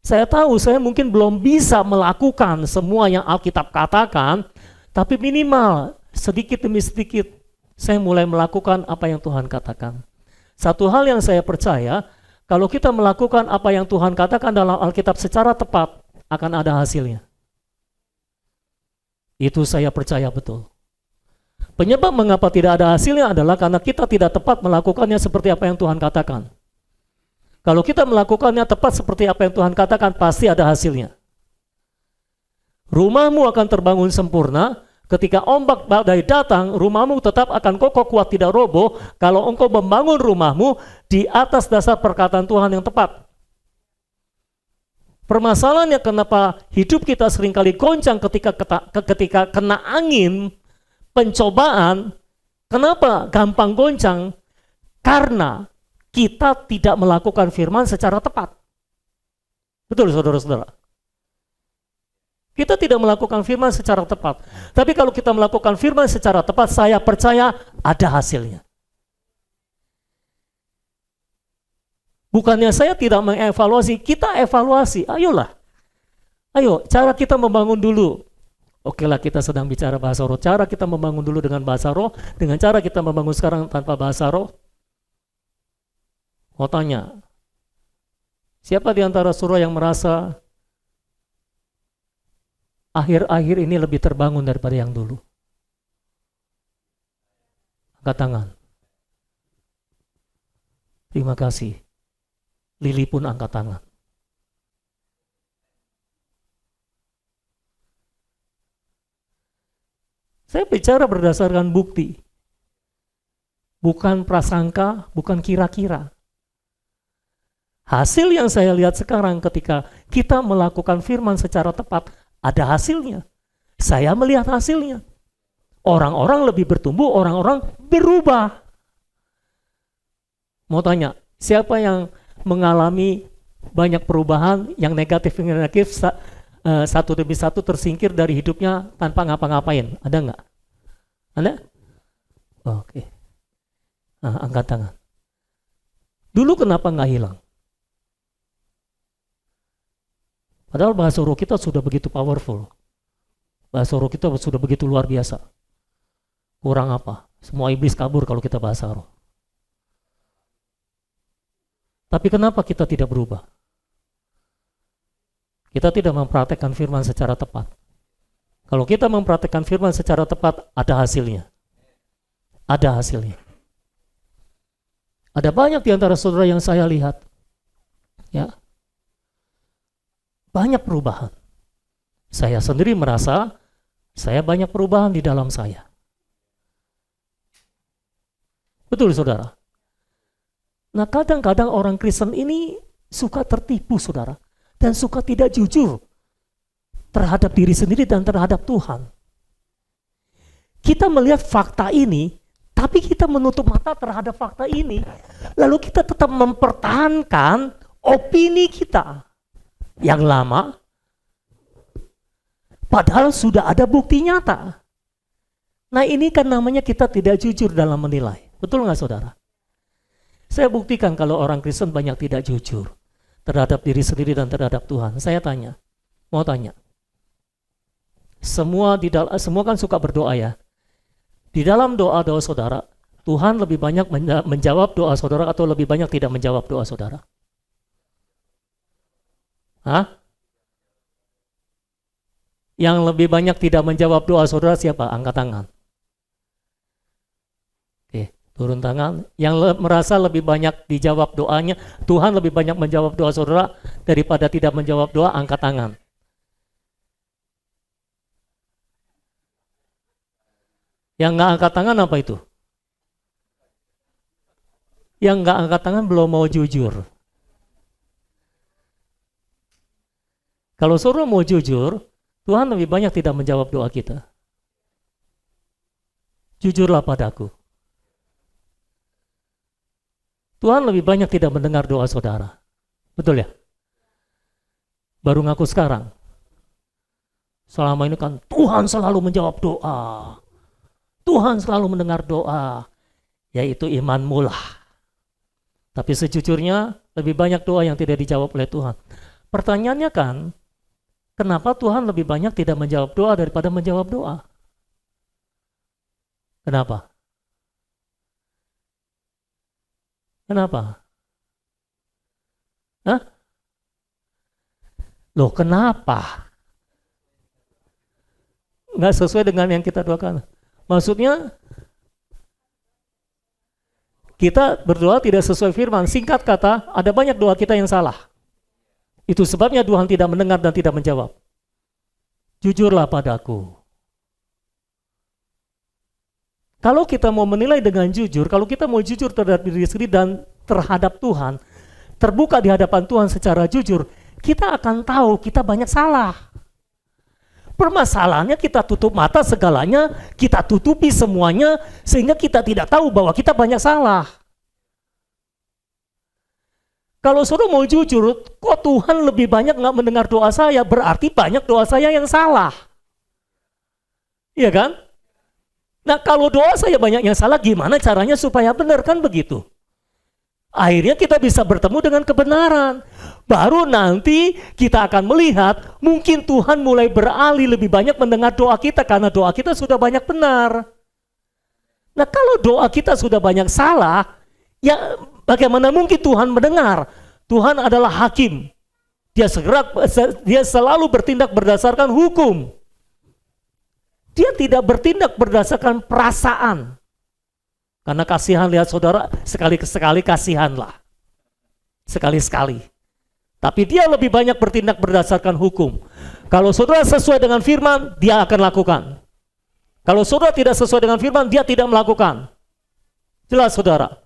Saya tahu saya mungkin belum bisa melakukan semua yang Alkitab katakan, tapi minimal sedikit demi sedikit saya mulai melakukan apa yang Tuhan katakan. Satu hal yang saya percaya, kalau kita melakukan apa yang Tuhan katakan dalam Alkitab secara tepat, akan ada hasilnya. Itu saya percaya betul. Penyebab mengapa tidak ada hasilnya adalah karena kita tidak tepat melakukannya seperti apa yang Tuhan katakan. Kalau kita melakukannya tepat seperti apa yang Tuhan katakan, pasti ada hasilnya. Rumahmu akan terbangun sempurna, ketika ombak badai datang, rumahmu tetap akan kokoh kuat tidak roboh, kalau engkau membangun rumahmu di atas dasar perkataan Tuhan yang tepat. Permasalahannya kenapa hidup kita seringkali goncang ketika kena angin, pencobaan, kenapa gampang goncang? Karena kita tidak melakukan firman secara tepat. Betul saudara-saudara. Kita tidak melakukan firman secara tepat. Tapi kalau kita melakukan firman secara tepat, saya percaya ada hasilnya. Bukannya saya tidak mengevaluasi, kita evaluasi. Ayolah. Ayo, cara kita membangun dulu. Oke lah, kita sedang bicara bahasa roh. Cara kita membangun dulu dengan bahasa roh, dengan cara kita membangun sekarang tanpa bahasa roh. Mau tanya, siapa di antara saudara yang merasa akhir-akhir ini lebih terbangun daripada yang dulu? Angkat tangan. Terima kasih. Lili pun angkat tangan. Saya bicara berdasarkan bukti. Bukan prasangka, bukan kira-kira. Hasil yang saya lihat sekarang ketika kita melakukan firman secara tepat, ada hasilnya. Saya melihat hasilnya. Orang-orang lebih bertumbuh, orang-orang berubah. Mau tanya, siapa yang mengalami banyak perubahan yang negatif satu demi satu tersingkir dari hidupnya tanpa ngapa-ngapain? Ada nggak? Ada? Oke. Nah, angkat tangan. Dulu kenapa nggak hilang? Padahal bahasa roh kita sudah begitu powerful. Bahasa roh kita sudah begitu luar biasa. Kurang apa? Semua iblis kabur kalau kita bahasa roh. Tapi kenapa kita tidak berubah? Kita tidak mempraktekkan firman secara tepat. Kalau kita mempraktekkan firman secara tepat, ada hasilnya. Ada hasilnya. Ada banyak di antara saudara yang saya lihat. Ya. Banyak perubahan. Saya sendiri merasa saya banyak perubahan di dalam saya. Betul saudara? Nah kadang-kadang orang Kristen ini suka tertipu saudara. Dan suka tidak jujur terhadap diri sendiri dan terhadap Tuhan. Kita melihat fakta ini, tapi kita menutup mata terhadap fakta ini. Lalu kita tetap mempertahankan opini kita yang lama, padahal sudah ada bukti nyata. Nah ini kan namanya kita tidak jujur dalam menilai. Betul nggak saudara? Saya buktikan kalau orang Kristen banyak tidak jujur terhadap diri sendiri dan terhadap Tuhan. Saya tanya, mau tanya. Semua kan suka berdoa ya. Di dalam doa-doa saudara, Tuhan lebih banyak menjawab doa saudara atau lebih banyak tidak menjawab doa saudara? Hah? Yang lebih banyak tidak menjawab doa saudara siapa? Angkat tangan. Oke, turun tangan. Yang merasa lebih banyak dijawab doanya, Tuhan lebih banyak menjawab doa saudara daripada tidak menjawab doa, angkat tangan. Yang nggak angkat tangan apa itu? Yang nggak angkat tangan belum mau jujur. Kalau saudara mau jujur, Tuhan lebih banyak tidak menjawab doa kita. Jujurlah padaku. Tuhan lebih banyak tidak mendengar doa saudara. Betul ya? Baru ngaku sekarang. Selama ini kan Tuhan selalu menjawab doa. Tuhan selalu mendengar doa. Yaitu imanmu lah. Tapi sejujurnya lebih banyak doa yang tidak dijawab oleh Tuhan. Pertanyaannya kan, kenapa Tuhan lebih banyak tidak menjawab doa daripada menjawab doa? Kenapa? Kenapa? Hah? Loh kenapa? Nggak sesuai dengan yang kita doakan. Maksudnya, kita berdoa tidak sesuai firman. Singkat kata, ada banyak doa kita yang salah. Itu sebabnya Tuhan tidak mendengar dan tidak menjawab. Jujurlah padaku. Kalau kita mau menilai dengan jujur, kalau kita mau jujur terhadap diri sendiri dan terhadap Tuhan, terbuka di hadapan Tuhan secara jujur, kita akan tahu kita banyak salah. Permasalahannya kita tutup mata segalanya, kita tutupi semuanya, sehingga kita tidak tahu bahwa kita banyak salah. Kalau saudara mau jujur, kok Tuhan lebih banyak nggak mendengar doa saya, berarti banyak doa saya yang salah. Iya kan? Nah kalau doa saya banyak yang salah, gimana caranya supaya benar, kan begitu? Akhirnya kita bisa bertemu dengan kebenaran. Baru nanti kita akan melihat mungkin Tuhan mulai beralih lebih banyak mendengar doa kita karena doa kita sudah banyak benar. Nah kalau doa kita sudah banyak salah, ya bagaimana mungkin Tuhan mendengar? Tuhan adalah hakim. Dia selalu bertindak berdasarkan hukum. Dia tidak bertindak berdasarkan perasaan. Karena kasihan, lihat saudara, sekali-sekali kasihanlah. Sekali-sekali. Tapi dia lebih banyak bertindak berdasarkan hukum. Kalau saudara sesuai dengan firman, dia akan lakukan. Kalau saudara tidak sesuai dengan firman, dia tidak melakukan. Jelas saudara?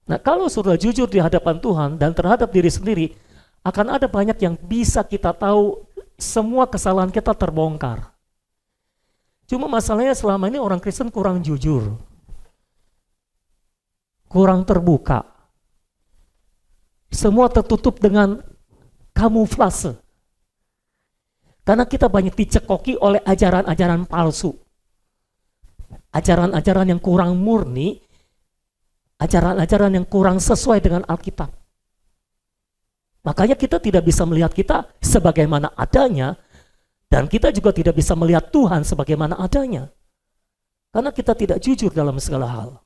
Nah kalau saudara jujur di hadapan Tuhan dan terhadap diri sendiri, akan ada banyak yang bisa kita tahu semua kesalahan kita terbongkar. Cuma masalahnya selama ini orang Kristen kurang jujur, kurang terbuka. Semua tertutup dengan kamuflase. Karena kita banyak dicekoki oleh ajaran-ajaran palsu. Ajaran-ajaran yang kurang murni, ajaran-ajaran yang kurang sesuai dengan Alkitab. Makanya kita tidak bisa melihat kita sebagaimana adanya, dan kita juga tidak bisa melihat Tuhan sebagaimana adanya. Karena kita tidak jujur dalam segala hal.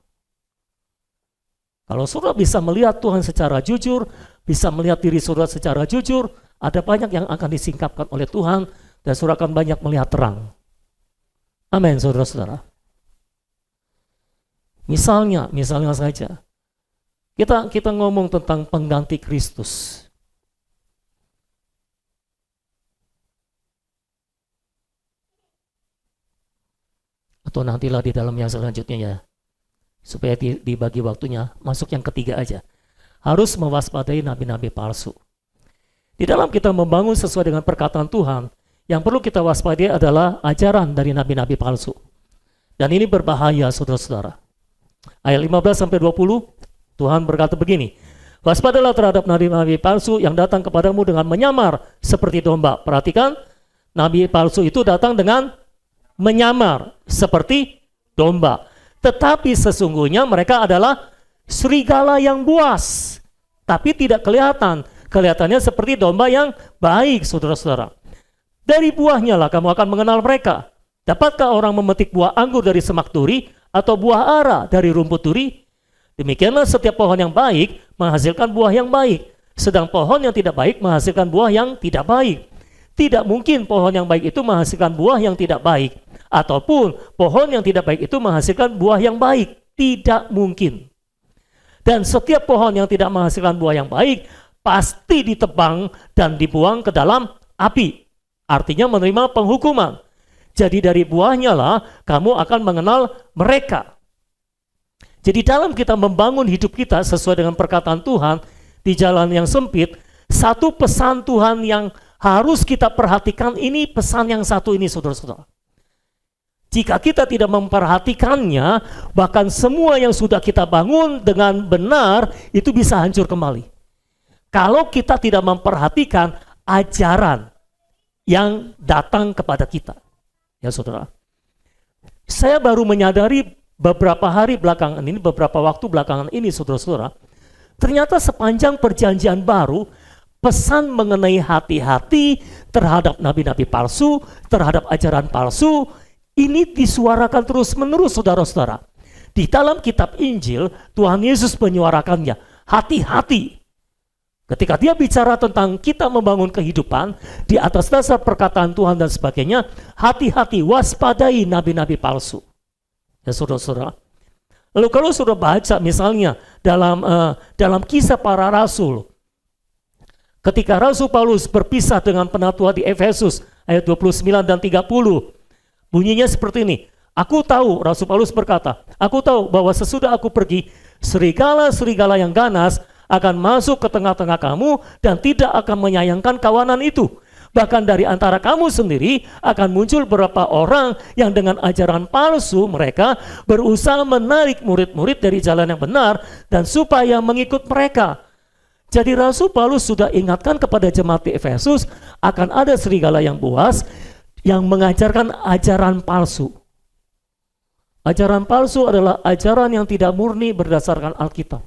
Kalau saudara bisa melihat Tuhan secara jujur, bisa melihat diri saudara secara jujur, ada banyak yang akan disingkapkan oleh Tuhan, dan saudara akan banyak melihat terang. Amin, saudara-saudara. Misalnya saja, kita ngomong tentang pengganti Kristus. Atau nantilah di dalam yang selanjutnya ya, supaya dibagi waktunya, masuk yang ketiga aja. Harus mewaspadai nabi-nabi palsu. Di dalam kita membangun sesuai dengan perkataan Tuhan, yang perlu kita waspadai adalah ajaran dari nabi-nabi palsu. Dan ini berbahaya saudara-saudara. Ayat 15-20, Tuhan berkata begini, waspadalah terhadap nabi-nabi palsu yang datang kepadamu dengan menyamar seperti domba. Perhatikan, nabi palsu itu datang dengan menyamar seperti domba. Tetapi sesungguhnya mereka adalah serigala yang buas, tapi tidak kelihatan. Kelihatannya seperti domba yang baik, saudara-saudara. Dari buahnya lah kamu akan mengenal mereka. Dapatkah orang memetik buah anggur dari semak duri atau buah ara dari rumput duri? Demikianlah setiap pohon yang baik menghasilkan buah yang baik, sedang pohon yang tidak baik menghasilkan buah yang tidak baik. Tidak mungkin pohon yang baik itu menghasilkan buah yang tidak baik, ataupun pohon yang tidak baik itu menghasilkan buah yang baik. Tidak mungkin. Dan setiap pohon yang tidak menghasilkan buah yang baik pasti ditebang dan dibuang ke dalam api. Artinya menerima penghukuman. Jadi dari buahnya lah kamu akan mengenal mereka. Jadi dalam kita membangun hidup kita sesuai dengan perkataan Tuhan di jalan yang sempit, satu pesan Tuhan yang harus kita perhatikan, ini pesan yang satu ini, saudara-saudara. Jika kita tidak memperhatikannya, bahkan semua yang sudah kita bangun dengan benar itu bisa hancur kembali. Kalau kita tidak memperhatikan ajaran yang datang kepada kita. Ya saudara, saya baru menyadari beberapa hari belakangan ini, beberapa waktu belakangan ini, saudara-saudara, ternyata sepanjang perjanjian baru, pesan mengenai hati-hati terhadap nabi-nabi palsu, terhadap ajaran palsu, ini disuarakan terus-menerus, saudara-saudara. Di dalam kitab Injil, Tuhan Yesus menyuarakannya, hati-hati. Ketika dia bicara tentang kita membangun kehidupan di atas dasar perkataan Tuhan dan sebagainya, hati-hati, waspadai nabi-nabi palsu. Ya saudara-saudara. Lalu kalau sudah baca misalnya dalam kisah para rasul, ketika Rasul Paulus berpisah dengan penatua di Efesus ayat 29 dan 30, bunyinya seperti ini. Aku tahu, Rasul Paulus berkata, aku tahu bahwa sesudah aku pergi, serigala-serigala yang ganas akan masuk ke tengah-tengah kamu dan tidak akan menyayangkan kawanan itu. Bahkan dari antara kamu sendiri akan muncul beberapa orang yang dengan ajaran palsu mereka berusaha menarik murid-murid dari jalan yang benar dan supaya mengikut mereka. Jadi Rasul Paulus sudah ingatkan kepada jemaat di Efesus akan ada serigala yang buas yang mengajarkan ajaran palsu. Ajaran palsu adalah ajaran yang tidak murni berdasarkan Alkitab.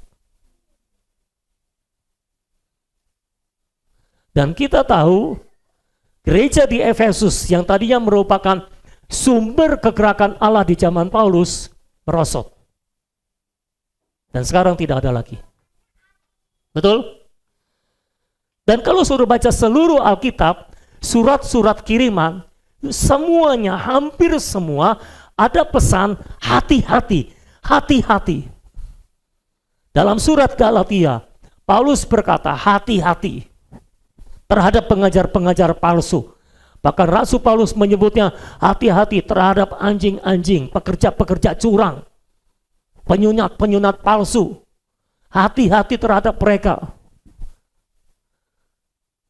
Dan kita tahu gereja di Efesus yang tadinya merupakan sumber kegerakan Allah di zaman Paulus merosot. Dan sekarang tidak ada lagi. Betul? Dan kalau sudah baca seluruh Alkitab, surat-surat kiriman, semuanya, hampir semua ada pesan hati-hati, hati-hati. Dalam surat Galatia, Paulus berkata hati-hati terhadap pengajar-pengajar palsu. Bahkan Rasul Paulus menyebutnya hati-hati terhadap anjing-anjing, pekerja-pekerja curang, penyunat-penyunat palsu. Hati-hati terhadap mereka.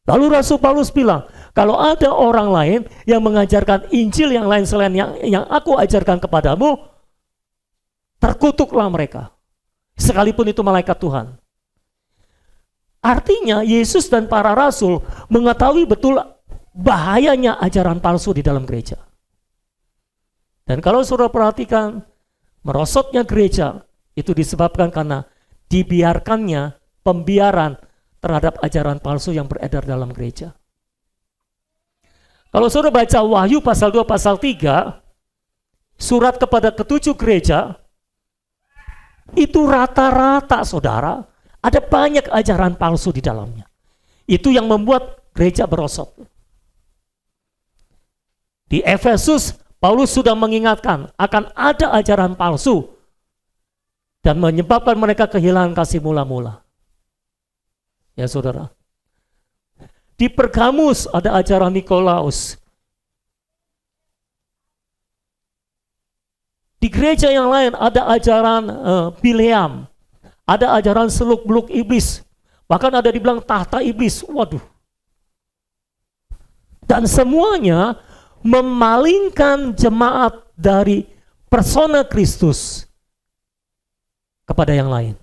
Lalu Rasul Paulus bilang, kalau ada orang lain yang mengajarkan Injil yang lain selain yang aku ajarkan kepadamu, terkutuklah mereka. Sekalipun itu malaikat Tuhan. Artinya Yesus dan para rasul mengetahui betul bahayanya ajaran palsu di dalam gereja. Dan kalau saudara perhatikan, merosotnya gereja itu disebabkan karena dibiarkannya pembiaran terhadap ajaran palsu yang beredar dalam gereja. Kalau saudara baca Wahyu pasal 2 pasal 3, surat kepada ketujuh gereja, itu rata-rata saudara ada banyak ajaran palsu di dalamnya. Itu yang membuat gereja berosot. Di Efesus, Paulus sudah mengingatkan akan ada ajaran palsu dan menyebabkan mereka kehilangan kasih mula-mula. Ya saudara. Di Pergamus ada ajaran Nikolaus. Di gereja yang lain ada ajaran Bileam. Ada ajaran seluk-beluk iblis. Bahkan ada dibilang tahta iblis. Waduh. Dan semuanya memalingkan jemaat dari persona Kristus kepada yang lain.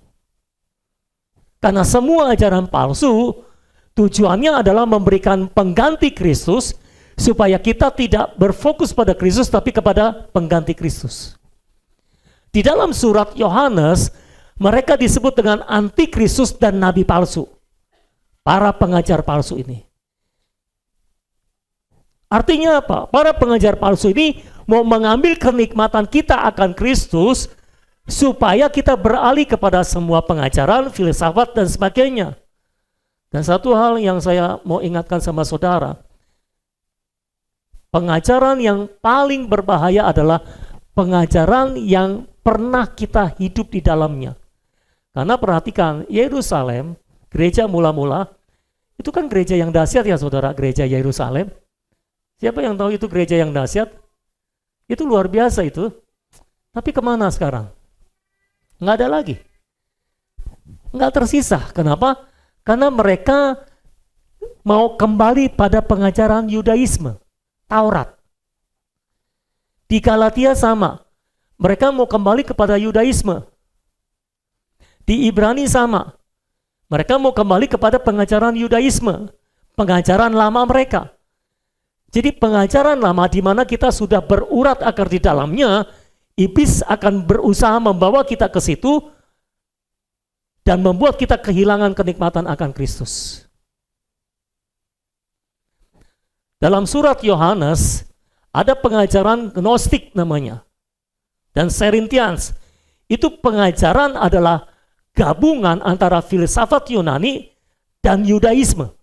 Karena semua ajaran palsu tujuannya adalah memberikan pengganti Kristus supaya kita tidak berfokus pada Kristus tapi kepada pengganti Kristus. Di dalam surat Yohanes, mereka disebut dengan antikristus dan nabi palsu. Para pengajar palsu ini. Artinya apa? Para pengajar palsu ini mau mengambil kenikmatan kita akan Kristus supaya kita beralih kepada semua pengajaran, filsafat, dan sebagainya. Dan satu hal yang saya mau ingatkan sama saudara, pengajaran yang paling berbahaya adalah pengajaran yang pernah kita hidup di dalamnya. Karena perhatikan, Yerusalem, gereja mula-mula, itu kan gereja yang dahsyat ya saudara, gereja Yerusalem. Siapa yang tahu itu gereja yang dahsyat? Itu luar biasa itu. Tapi kemana sekarang? Nggak ada lagi. Nggak tersisa. Kenapa? Karena mereka mau kembali pada pengajaran Yudaisme, Taurat. Di Galatia sama. Mereka mau kembali kepada Yudaisme. Di Ibrani sama. Mereka mau kembali kepada pengajaran Yudaisme, pengajaran lama mereka. Jadi pengajaran lama di mana kita sudah berurat akar di dalamnya, iblis akan berusaha membawa kita ke situ dan membuat kita kehilangan kenikmatan akan Kristus. Dalam surat Yohanes ada pengajaran Gnostik namanya dan Serintians. Itu pengajaran adalah gabungan antara filsafat Yunani dan Yudaisme.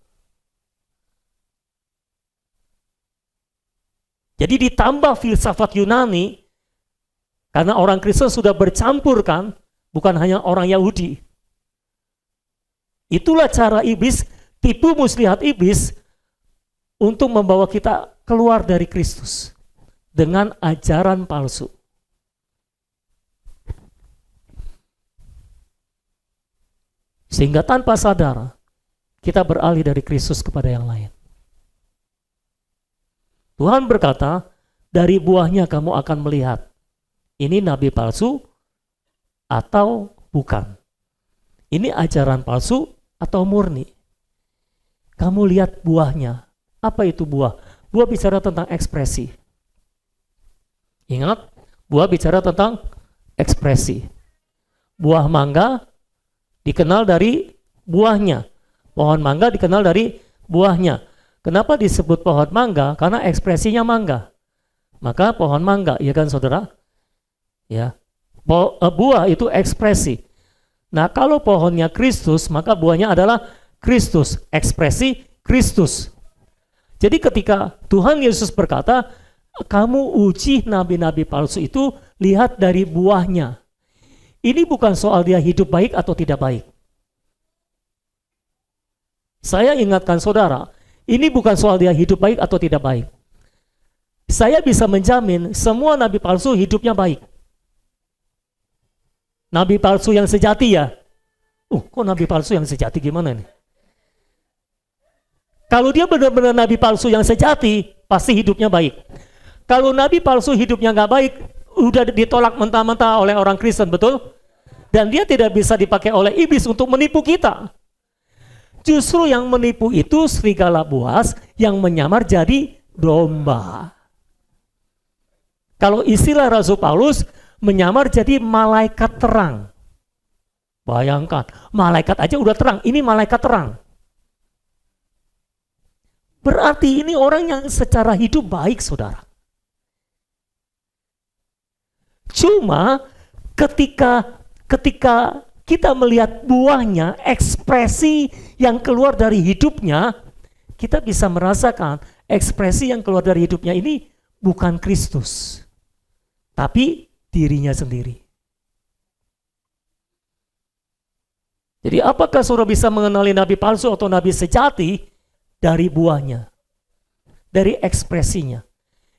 Jadi ditambah filsafat Yunani, karena orang Kristen sudah bercampur kan, bukan hanya orang Yahudi. Itulah cara iblis, tipu muslihat iblis, untuk membawa kita keluar dari Kristus dengan ajaran palsu. Sehingga tanpa sadar, kita beralih dari Kristus kepada yang lain. Tuhan berkata, dari buahnya kamu akan melihat, ini nabi palsu atau bukan. Ini ajaran palsu atau murni. Kamu lihat buahnya. Apa itu buah? Buah bicara tentang ekspresi. Ingat, buah bicara tentang ekspresi. Buah mangga dikenal dari buahnya. Pohon mangga dikenal dari buahnya. Kenapa disebut pohon mangga? Karena ekspresinya mangga. Maka pohon mangga, ya kan saudara? Ya. Buah itu ekspresi. Nah, kalau pohonnya Kristus, maka buahnya adalah Kristus, ekspresi Kristus. Jadi ketika Tuhan Yesus berkata, kamu uji nabi-nabi palsu itu, lihat dari buahnya. Ini bukan soal dia hidup baik atau tidak baik. Saya ingatkan saudara, ini bukan soal dia hidup baik atau tidak baik. Saya bisa menjamin semua nabi palsu hidupnya baik. Nabi palsu yang sejati ya. Kok nabi palsu yang sejati gimana nih? Kalau dia benar-benar nabi palsu yang sejati, pasti hidupnya baik. Kalau nabi palsu hidupnya nggak baik, udah ditolak mentah-mentah oleh orang Kristen, betul? Dan dia tidak bisa dipakai oleh iblis untuk menipu kita. Justru yang menipu itu serigala buas yang menyamar jadi domba. Kalau istilah Rasul Paulus, menyamar jadi malaikat terang. Bayangkan, malaikat aja udah terang, ini malaikat terang. Berarti ini orang yang secara hidup baik, saudara. Cuma ketika kita melihat buahnya, ekspresi yang keluar dari hidupnya, kita bisa merasakan ekspresi yang keluar dari hidupnya ini bukan Kristus, tapi dirinya sendiri. Jadi apakah saudara bisa mengenali nabi palsu atau nabi sejati? Dari buahnya, dari ekspresinya.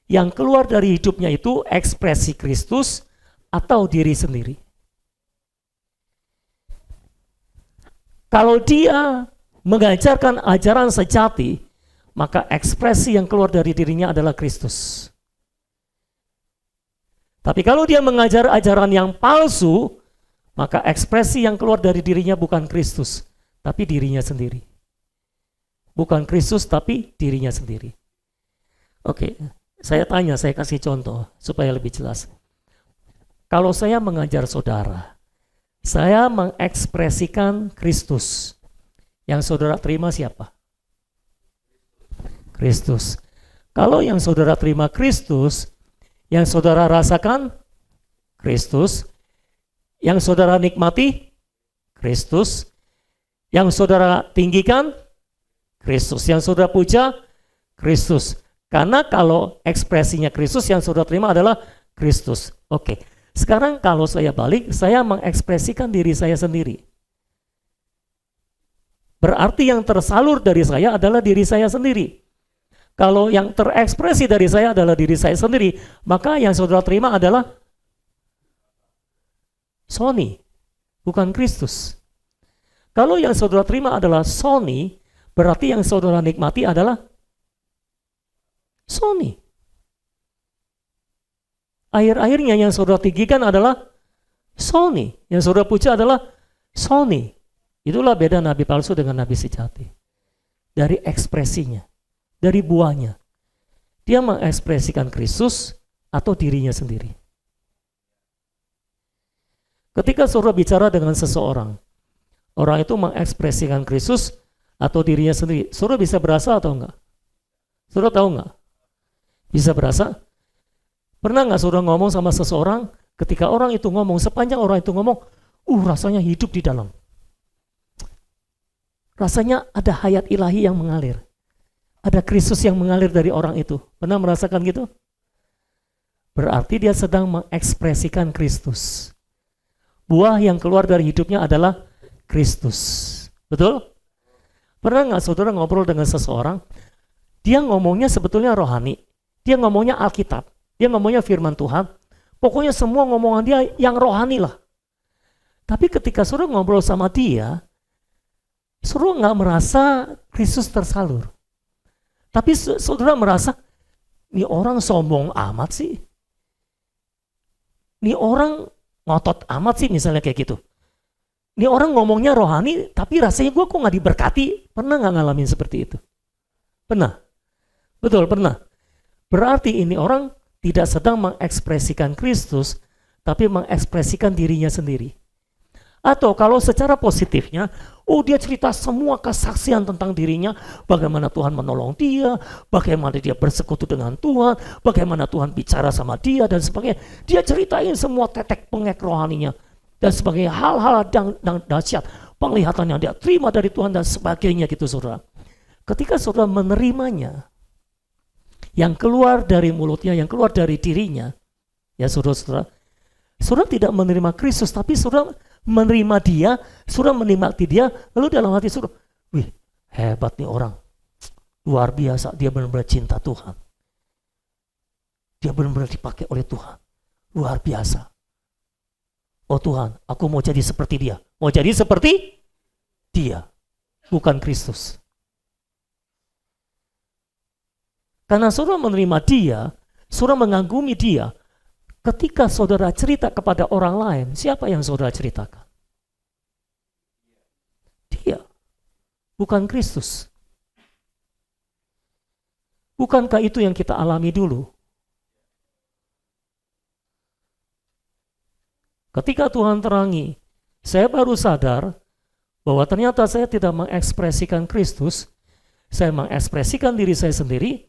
Yang keluar dari hidupnya itu ekspresi Kristus atau diri sendiri. Kalau dia mengajarkan ajaran sejati, maka ekspresi yang keluar dari dirinya adalah Kristus. Tapi kalau dia mengajar ajaran yang palsu, maka ekspresi yang keluar dari dirinya bukan Kristus, tapi dirinya sendiri. Bukan Kristus, tapi dirinya sendiri. Oke, saya tanya, saya kasih contoh supaya lebih jelas. Kalau saya mengajar saudara, saya mengekspresikan Kristus. Yang saudara terima siapa? Kristus. Kalau yang saudara terima Kristus, yang saudara rasakan Kristus, yang saudara nikmati Kristus, yang saudara tinggikan Kristus, yang saudara puja Kristus. Karena kalau ekspresinya Kristus, yang saudara terima adalah Kristus. Oke, sekarang kalau saya balik, saya mengekspresikan diri saya sendiri. Berarti yang tersalur dari saya adalah diri saya sendiri. Kalau yang terekspresi dari saya adalah diri saya sendiri, maka yang saudara terima adalah Sony, bukan Kristus. Kalau yang saudara terima adalah Sony, berarti yang saudara nikmati adalah Sony. Akhir-akhirnya yang saudara tinggikan adalah Sony. Yang saudara puja adalah Sony. Itulah beda nabi palsu dengan nabi sejati. Dari ekspresinya, dari buahnya. Dia mengekspresikan Kristus atau dirinya sendiri. Ketika saudara bicara dengan seseorang, orang itu mengekspresikan Kristus atau dirinya sendiri. Saudara bisa berasa atau enggak? Saudara tahu enggak? Bisa berasa? Pernah nggak saudara ngomong sama seseorang, ketika orang itu ngomong, sepanjang orang itu ngomong, rasanya hidup di dalam. Rasanya ada hayat ilahi yang mengalir. Ada Kristus yang mengalir dari orang itu. Pernah merasakan gitu? Berarti dia sedang mengekspresikan Kristus. Buah yang keluar dari hidupnya adalah Kristus. Betul? Pernah nggak saudara ngobrol dengan seseorang, dia ngomongnya sebetulnya rohani. Dia ngomongnya Alkitab, dia ngomongnya firman Tuhan, pokoknya semua ngomongan dia yang rohani lah. Tapi ketika saudara ngobrol sama dia, saudara nggak merasa Kristus tersalur. Tapi saudara merasa, ini orang sombong amat sih. Ini orang ngotot amat sih misalnya kayak gitu. Ini orang ngomongnya rohani, tapi rasanya gue kok nggak diberkati. Pernah nggak ngalamin seperti itu? Pernah? Betul, pernah. Berarti ini orang tidak sedang mengekspresikan Kristus, tapi mengekspresikan dirinya sendiri. Atau kalau secara positifnya, dia cerita semua kesaksian tentang dirinya, bagaimana Tuhan menolong dia, bagaimana dia bersekutu dengan Tuhan, bagaimana Tuhan bicara sama dia, dan sebagainya. Dia ceritain semua tetek pengek rohaninya, dan sebagainya, hal-hal yang dahsyat, penglihatan yang dia terima dari Tuhan, dan sebagainya gitu saudara. Ketika saudara menerimanya, yang keluar dari mulutnya, yang keluar dari dirinya, ya saudara-saudara, saudara tidak menerima Kristus, tapi saudara menerima dia, saudara menikmati dia, lalu dalam hati saudara, wih hebat nih orang, luar biasa, dia benar-benar cinta Tuhan, dia benar-benar dipakai oleh Tuhan, luar biasa. Oh Tuhan, aku mau jadi seperti dia, mau jadi seperti dia, bukan Kristus. Karena saudara menerima dia, saudara mengagumi dia, ketika saudara cerita kepada orang lain, siapa yang saudara ceritakan? Dia, bukan Kristus. Bukankah itu yang kita alami dulu? Ketika Tuhan terangi, saya baru sadar bahwa ternyata saya tidak mengekspresikan Kristus, saya mengekspresikan diri saya sendiri.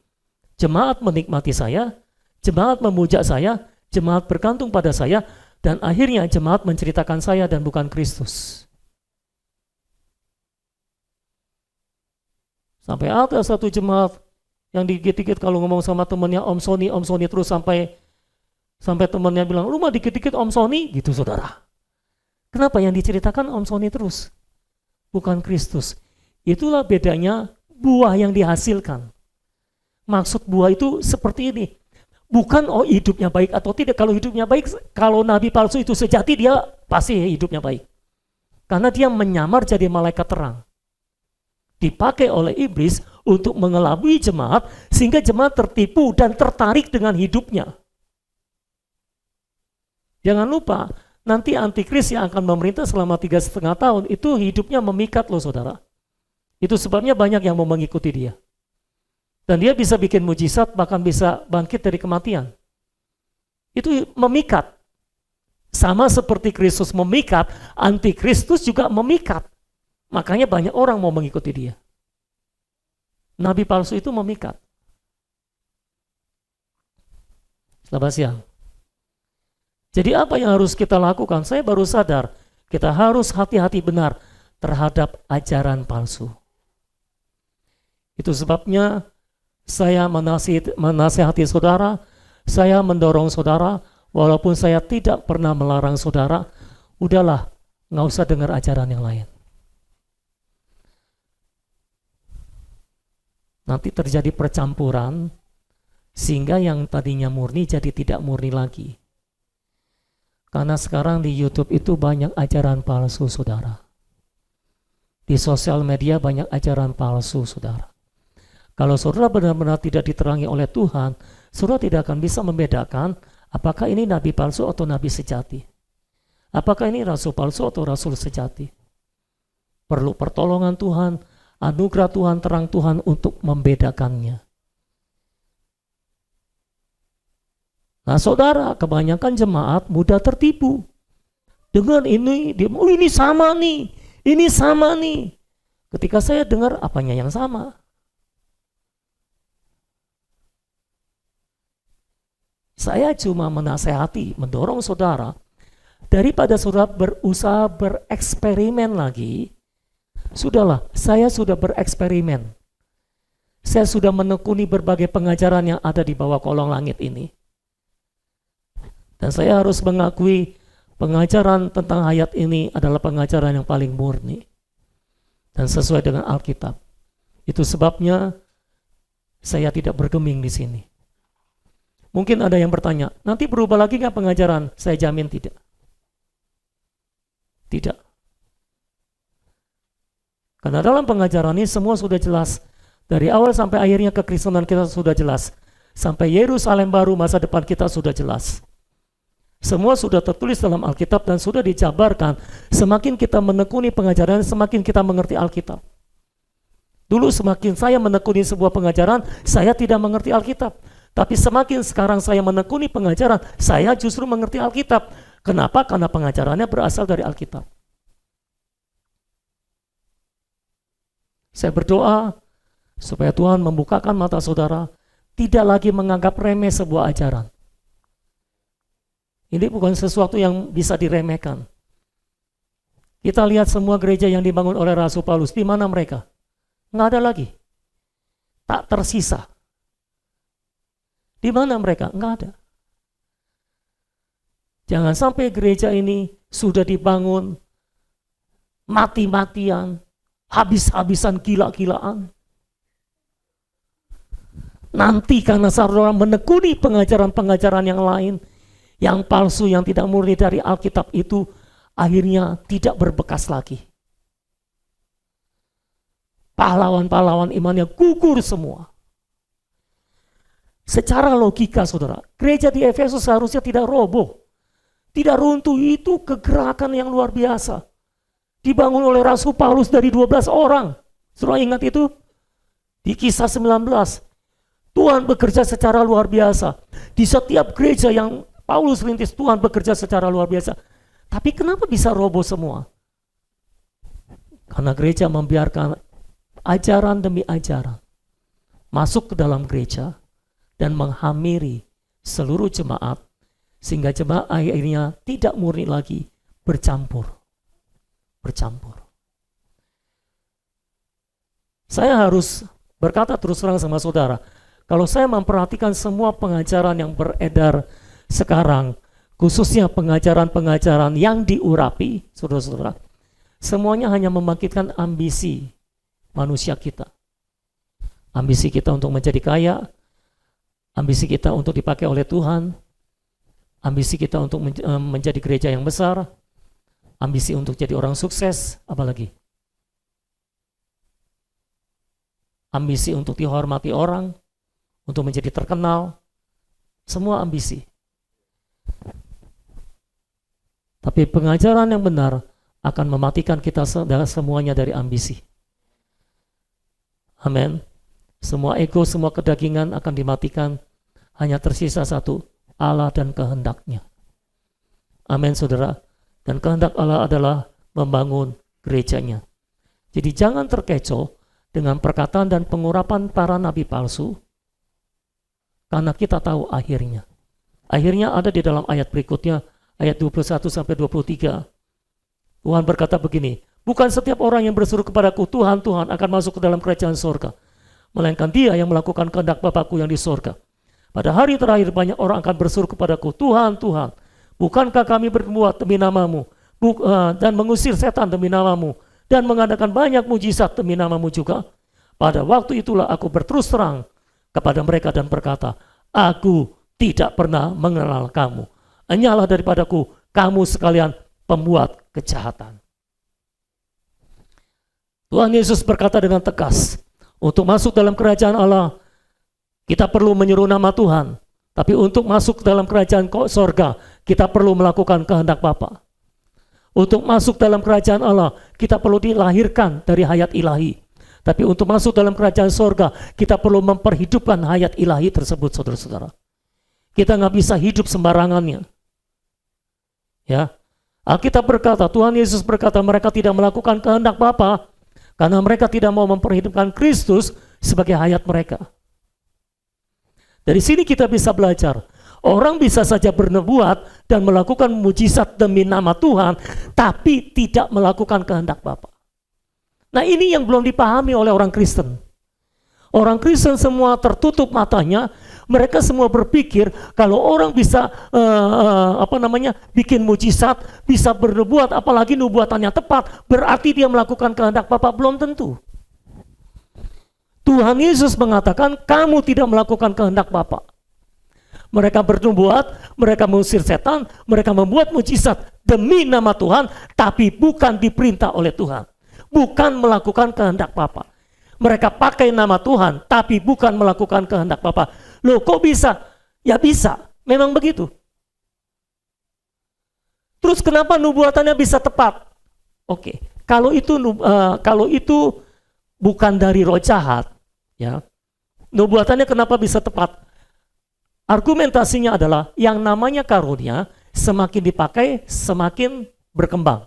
Jemaat menikmati saya, jemaat memuja saya, jemaat bergantung pada saya, dan akhirnya jemaat menceritakan saya dan bukan Kristus. Sampai ada satu jemaat yang dikit-dikit kalau ngomong sama temannya Om Sony terus sampai temannya bilang, lu mah dikit-dikit Om Sony gitu saudara. Kenapa yang diceritakan Om Sony terus? Bukan Kristus. Itulah bedanya buah yang dihasilkan. Maksud buah itu seperti ini. Bukan hidupnya baik atau tidak. Kalau hidupnya baik, kalau nabi palsu itu sejati, dia pasti hidupnya baik. Karena dia menyamar jadi malaikat terang. Dipakai oleh iblis untuk mengelabui jemaat, sehingga jemaat tertipu dan tertarik dengan hidupnya. Jangan lupa, nanti antikris yang akan memerintah selama 3,5 tahun, itu hidupnya memikat loh saudara. Itu sebabnya banyak yang mau mengikuti dia. Dan dia bisa bikin mujizat, bahkan bisa bangkit dari kematian. Itu memikat. Sama seperti Kristus memikat, antikristus juga memikat. Makanya banyak orang mau mengikuti dia. Nabi palsu itu memikat. Selamat siang. Jadi apa yang harus kita lakukan? Saya baru sadar, kita harus hati-hati benar terhadap ajaran palsu. Itu sebabnya saya menasihati saudara, saya mendorong saudara, walaupun saya tidak pernah melarang saudara, udahlah, nggak usah dengar ajaran yang lain. Nanti terjadi percampuran, sehingga yang tadinya murni jadi tidak murni lagi. Karena sekarang di YouTube itu banyak ajaran palsu, saudara. Di sosial media banyak ajaran palsu, saudara. Kalau saudara benar-benar tidak diterangi oleh Tuhan, saudara tidak akan bisa membedakan apakah ini nabi palsu atau nabi sejati. Apakah ini rasul palsu atau rasul sejati. Perlu pertolongan Tuhan, anugerah Tuhan, terang Tuhan untuk membedakannya. Nah saudara, kebanyakan jemaat mudah tertipu. Dengan ini, ini sama nih, ini sama nih. Ketika saya dengar, apanya yang sama? Saya cuma menasehati, mendorong saudara, daripada saudara berusaha bereksperimen lagi, sudahlah, saya sudah bereksperimen. Saya sudah menekuni berbagai pengajaran yang ada di bawah kolong langit ini. Dan saya harus mengakui pengajaran tentang hayat ini adalah pengajaran yang paling murni dan sesuai dengan Alkitab. Itu sebabnya saya tidak bergeming di sini. Mungkin ada yang bertanya, nanti berubah lagi nggak pengajaran? Saya jamin tidak. Tidak. Karena dalam pengajaran ini semua sudah jelas. Dari awal sampai akhirnya kekristenan kita sudah jelas. Sampai Yerusalem baru, masa depan kita sudah jelas. Semua sudah tertulis dalam Alkitab dan sudah dijabarkan. Semakin kita menekuni pengajaran, semakin kita mengerti Alkitab. Dulu semakin saya menekuni sebuah pengajaran, saya tidak mengerti Alkitab. Tapi semakin sekarang saya menekuni pengajaran, saya justru mengerti Alkitab. Kenapa? Karena pengajarannya berasal dari Alkitab. Saya berdoa supaya Tuhan membukakan mata saudara, tidak lagi menganggap remeh sebuah ajaran. Ini bukan sesuatu yang bisa diremehkan. Kita lihat semua gereja yang dibangun oleh Rasul Paulus, di mana mereka? Nggak ada lagi. Tak tersisa. Di mana mereka? Nggak ada. Jangan sampai gereja ini sudah dibangun mati-matian, habis-habisan, gila-gilaan. Nanti karena saudara menekuni pengajaran-pengajaran yang lain, yang palsu, yang tidak murni dari Alkitab itu, akhirnya tidak berbekas lagi. Pahlawan-pahlawan imannya gugur semua. Secara logika saudara, gereja di Efesus seharusnya tidak roboh, tidak runtuh. Itu kegerakan yang luar biasa. Dibangun oleh Rasul Paulus dari 12 orang. Saudara ingat itu? Di Kisah 19. Tuhan bekerja secara luar biasa. Di setiap gereja yang Paulus rintis, Tuhan bekerja secara luar biasa. Tapi kenapa bisa roboh semua? Karena gereja membiarkan ajaran demi ajaran masuk ke dalam gereja dan menghamiri seluruh jemaat, sehingga jemaat akhirnya tidak murni lagi, bercampur. Saya harus berkata terus terang sama saudara, kalau saya memperhatikan semua pengajaran yang beredar sekarang, khususnya pengajaran-pengajaran yang diurapi, saudara-saudara, semuanya hanya membangkitkan ambisi manusia kita. Ambisi kita untuk menjadi kaya, ambisi kita untuk dipakai oleh Tuhan, ambisi kita untuk menjadi gereja yang besar, ambisi untuk jadi orang sukses, apalagi ambisi untuk dihormati orang, untuk menjadi terkenal, semua ambisi. Tapi pengajaran yang benar akan mematikan kita semuanya dari ambisi. Amin. Semua ego, semua kedagingan akan dimatikan. Hanya tersisa satu, Allah dan kehendaknya. Amin, saudara. Dan kehendak Allah adalah membangun gerejanya. Jadi jangan terkecoh dengan perkataan dan pengurapan para nabi palsu, karena kita tahu akhirnya. Akhirnya ada di dalam ayat berikutnya, ayat 21-23. Tuhan berkata begini, bukan setiap orang yang berseru kepadaku, Tuhan, Tuhan, akan masuk ke dalam kerajaan surga, melainkan dia yang melakukan kehendak Bapakku yang di surga. Pada hari terakhir banyak orang akan berseru kepadaku, Tuhan, Tuhan, bukankah kami berbuat demi namamu, dan mengusir setan demi namamu, dan mengadakan banyak mujizat demi namamu juga? Pada waktu itulah aku berterus terang kepada mereka dan berkata, aku tidak pernah mengenal kamu. Hanyalah daripadaku, kamu sekalian pembuat kejahatan. Tuhan Yesus berkata dengan tegas, untuk masuk dalam kerajaan Allah, kita perlu menyeru nama Tuhan. Tapi untuk masuk dalam kerajaan sorga, kita perlu melakukan kehendak Bapa. Untuk masuk dalam kerajaan Allah, kita perlu dilahirkan dari hayat ilahi. Tapi untuk masuk dalam kerajaan sorga, kita perlu memperhidupkan hayat ilahi tersebut, saudara-saudara. Kita nggak bisa hidup sembarangannya. Ya, Alkitab berkata, Tuhan Yesus berkata, mereka tidak melakukan kehendak Bapa karena mereka tidak mau memperhidupkan Kristus sebagai hayat mereka. Dari sini kita bisa belajar, orang bisa saja bernubuat dan melakukan mujizat demi nama Tuhan, tapi tidak melakukan kehendak Bapa. Nah, ini yang belum dipahami oleh orang Kristen. Orang Kristen semua tertutup matanya, mereka semua berpikir kalau orang bisa bikin mujizat, bisa bernubuat, apalagi nubuatannya tepat, berarti dia melakukan kehendak Bapa. Belum tentu. Tuhan Yesus mengatakan kamu tidak melakukan kehendak Bapa. Mereka bernubuat, mereka mengusir setan, mereka membuat mujizat demi nama Tuhan, tapi bukan diperintah oleh Tuhan. Bukan melakukan kehendak Bapa. Mereka pakai nama Tuhan, tapi bukan melakukan kehendak Bapa. Loh, kok bisa? Ya bisa, memang begitu. Terus kenapa nubuatannya bisa tepat? Oke, kalau itu bukan dari roh jahat, ya, nubuatannya kenapa bisa tepat? Argumentasinya adalah yang namanya karunia semakin dipakai semakin berkembang.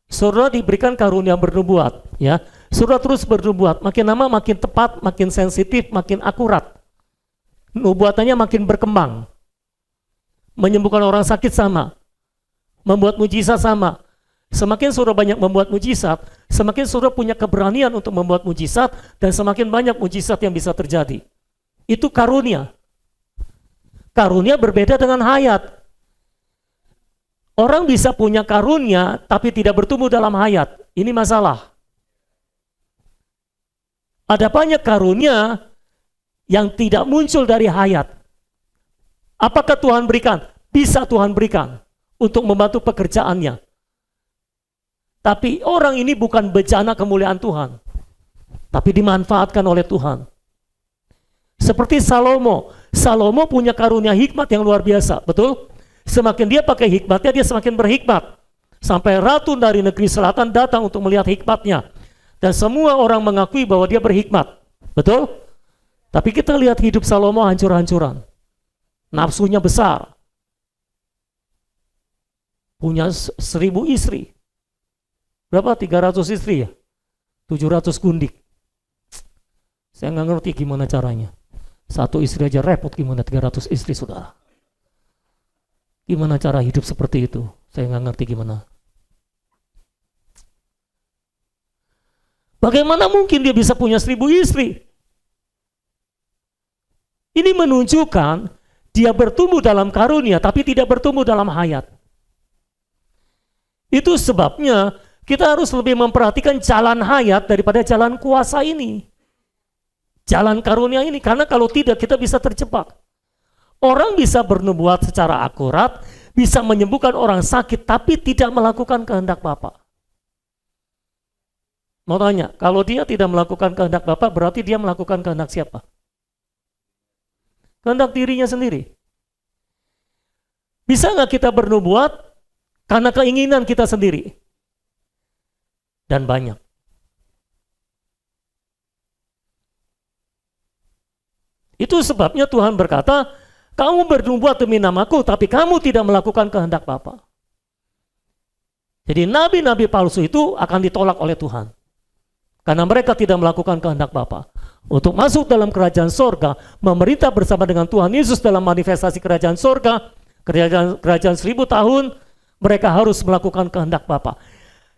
Saudara diberikan karunia bernubuat, ya. Saudara terus bernubuat, makin lama makin tepat, makin sensitif, makin akurat. Nubuatannya makin berkembang. Menyembuhkan orang sakit sama, membuat mujizat sama. Semakin saudara banyak membuat mujizat, semakin saudara punya keberanian untuk membuat mujizat, dan semakin banyak mujizat yang bisa terjadi. Itu karunia. Karunia berbeda dengan hayat. Orang bisa punya karunia tapi tidak bertumbuh dalam hayat. Ini masalah. Ada banyak karunia yang tidak muncul dari hayat. Apakah Tuhan berikan? Bisa Tuhan berikan untuk membantu pekerjaannya. Tapi orang ini bukan bejana kemuliaan Tuhan, tapi dimanfaatkan oleh Tuhan. Seperti Salomo. Salomo punya karunia hikmat yang luar biasa, betul? Semakin dia pakai hikmatnya, dia semakin berhikmat. Sampai ratu dari negeri selatan datang untuk melihat hikmatnya. Dan semua orang mengakui bahwa dia berhikmat. Betul? Tapi kita lihat hidup Salomo hancur-hancuran. Nafsunya besar. Punya 1000 istri. Berapa? 300 istri ya? 700 gundik. Saya nggak ngerti gimana caranya. Satu istri aja repot, gimana 300 istri, saudara? Gimana cara hidup seperti itu? Saya nggak ngerti gimana. Bagaimana mungkin dia bisa punya 1000 istri? Ini menunjukkan dia bertumbuh dalam karunia, tapi tidak bertumbuh dalam hayat. Itu sebabnya kita harus lebih memperhatikan jalan hayat daripada jalan kuasa ini. Jalan karunia ini, karena kalau tidak kita bisa terjebak. Orang bisa bernubuat secara akurat, bisa menyembuhkan orang sakit, tapi tidak melakukan kehendak Bapa. Mau tanya, kalau dia tidak melakukan kehendak Bapa, berarti dia melakukan kehendak siapa? Kehendak dirinya sendiri. Bisa nggak kita bernubuat karena keinginan kita sendiri? Dan banyak. Itu sebabnya Tuhan berkata, kamu bernubuat demi namaku, tapi kamu tidak melakukan kehendak Bapa. Jadi nabi-nabi palsu itu akan ditolak oleh Tuhan. Karena mereka tidak melakukan kehendak Bapa. Untuk masuk dalam kerajaan sorga, memerintah bersama dengan Tuhan Yesus dalam manifestasi kerajaan sorga, kerajaan 1000 tahun, mereka harus melakukan kehendak Bapa.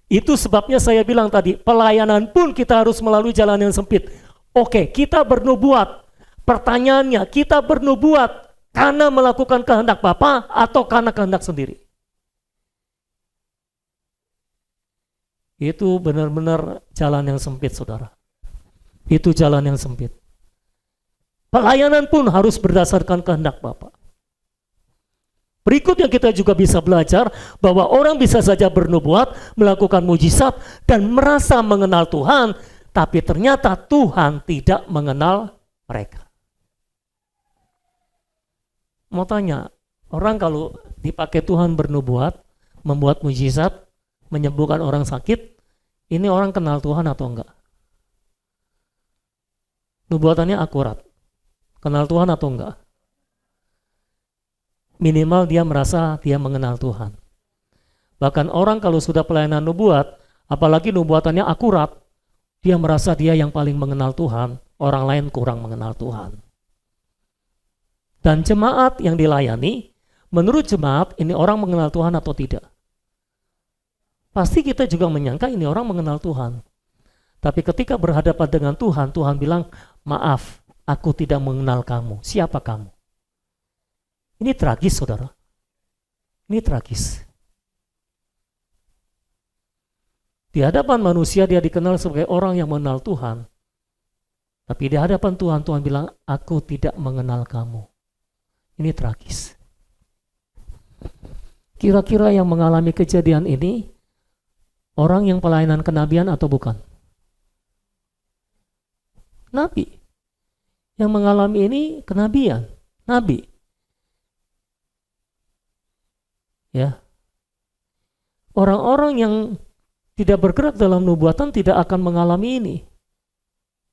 Itu sebabnya saya bilang tadi, pelayanan pun kita harus melalui jalan yang sempit. Oke, kita bernubuat. Pertanyaannya, kita bernubuat karena melakukan kehendak Bapa atau karena kehendak sendiri? Itu benar-benar jalan yang sempit, saudara. Itu jalan yang sempit. Pelayanan pun harus berdasarkan kehendak Bapa. Berikutnya kita juga bisa belajar bahwa orang bisa saja bernubuat, melakukan mujizat, dan merasa mengenal Tuhan, tapi ternyata Tuhan tidak mengenal mereka. Mau tanya, orang kalau dipakai Tuhan bernubuat, membuat mujizat, menyembuhkan orang sakit, ini orang kenal Tuhan atau enggak? Nubuatannya akurat. Kenal Tuhan atau enggak? Minimal dia merasa dia mengenal Tuhan. Bahkan orang kalau sudah pelayanan nubuat, apalagi nubuatannya akurat, dia merasa dia yang paling mengenal Tuhan, orang lain kurang mengenal Tuhan. Dan jemaat yang dilayani, menurut jemaat ini orang mengenal Tuhan atau tidak? Pasti kita juga menyangka ini orang mengenal Tuhan. Tapi ketika berhadapan dengan Tuhan, Tuhan bilang, maaf, aku tidak mengenal kamu. Siapa kamu? Ini tragis, saudara. Ini tragis. Di hadapan manusia dia dikenal sebagai orang yang mengenal Tuhan. Tapi di hadapan Tuhan, Tuhan bilang, aku tidak mengenal kamu. Ini tragis. Kira-kira yang mengalami kejadian ini, orang yang pelayanan kenabian atau bukan? Nabi. Yang mengalami ini kenabian. Nabi. Ya. Orang-orang yang tidak bergerak dalam nubuatan tidak akan mengalami ini.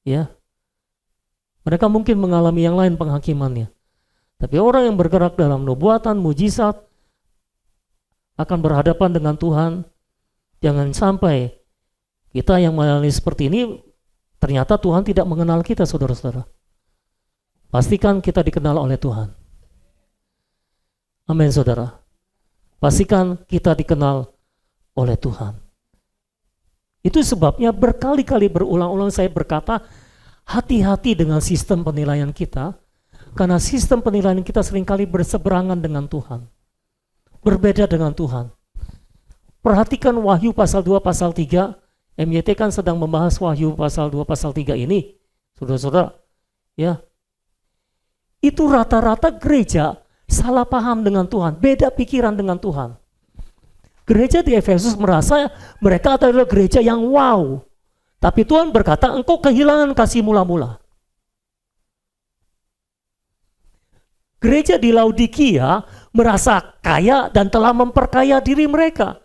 Ya. Mereka mungkin mengalami yang lain penghakimannya. Tapi orang yang bergerak dalam nubuatan, mujizat, akan berhadapan dengan Tuhan. Jangan sampai kita yang mengalami seperti ini, ternyata Tuhan tidak mengenal kita, saudara-saudara. Pastikan kita dikenal oleh Tuhan. Amin, saudara. Pastikan kita dikenal oleh Tuhan. Itu sebabnya berkali-kali berulang-ulang saya berkata, hati-hati dengan sistem penilaian kita, karena sistem penilaian kita seringkali berseberangan dengan Tuhan. Berbeda dengan Tuhan. Perhatikan Wahyu pasal 2, pasal 3, MYT kan sedang membahas Wahyu pasal 2, pasal 3 ini, saudara-saudara. Ya. Itu rata-rata gereja salah paham dengan Tuhan, beda pikiran dengan Tuhan. Gereja di Efesus merasa mereka adalah gereja yang wow. Tapi Tuhan berkata, engkau kehilangan kasih mula-mula. Gereja di Laodikia merasa kaya dan telah memperkaya diri mereka.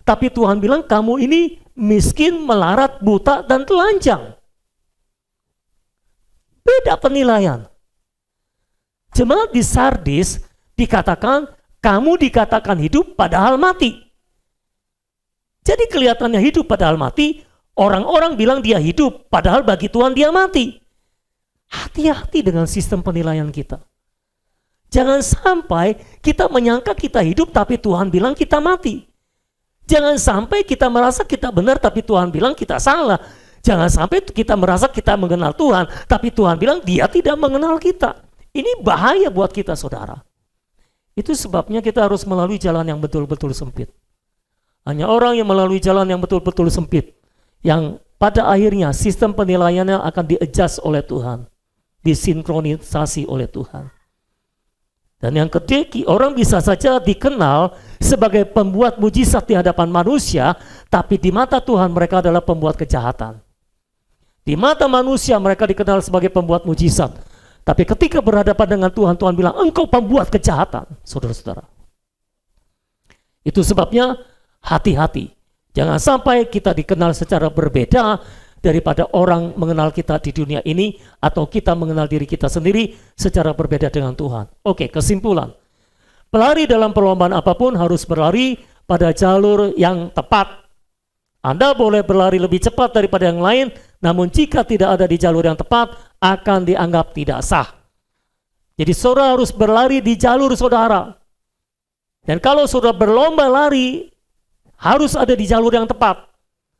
Tapi Tuhan bilang, kamu ini miskin, melarat, buta, dan telanjang. Beda penilaian. Jemaat di Sardis dikatakan, kamu dikatakan hidup padahal mati. Jadi kelihatannya hidup padahal mati, orang-orang bilang dia hidup, padahal bagi Tuhan dia mati. Hati-hati dengan sistem penilaian kita. Jangan sampai kita menyangka kita hidup, tapi Tuhan bilang kita mati. Jangan sampai kita merasa kita benar, tapi Tuhan bilang kita salah. Jangan sampai kita merasa kita mengenal Tuhan, tapi Tuhan bilang dia tidak mengenal kita. Ini bahaya buat kita, saudara. Itu sebabnya kita harus melalui jalan yang betul-betul sempit. Hanya orang yang melalui jalan yang betul-betul sempit, yang pada akhirnya sistem penilaiannya akan di-adjust oleh Tuhan, disinkronisasi oleh Tuhan. Dan yang ketiga, orang bisa saja dikenal sebagai pembuat mujizat di hadapan manusia, tapi di mata Tuhan mereka adalah pembuat kejahatan. Di mata manusia mereka dikenal sebagai pembuat mujizat, tapi ketika berhadapan dengan Tuhan, Tuhan bilang, engkau pembuat kejahatan, saudara-saudara. Itu sebabnya hati-hati. Jangan sampai kita dikenal secara berbeda, daripada orang mengenal kita di dunia ini atau kita mengenal diri kita sendiri secara berbeda dengan Tuhan. Oke, kesimpulan. Pelari dalam perlombaan apapun harus berlari pada jalur yang tepat. Anda boleh berlari lebih cepat daripada yang lain, namun jika tidak ada di jalur yang tepat, akan dianggap tidak sah. Jadi saudara harus berlari di jalur saudara. Dan kalau saudara berlomba lari, harus ada di jalur yang tepat.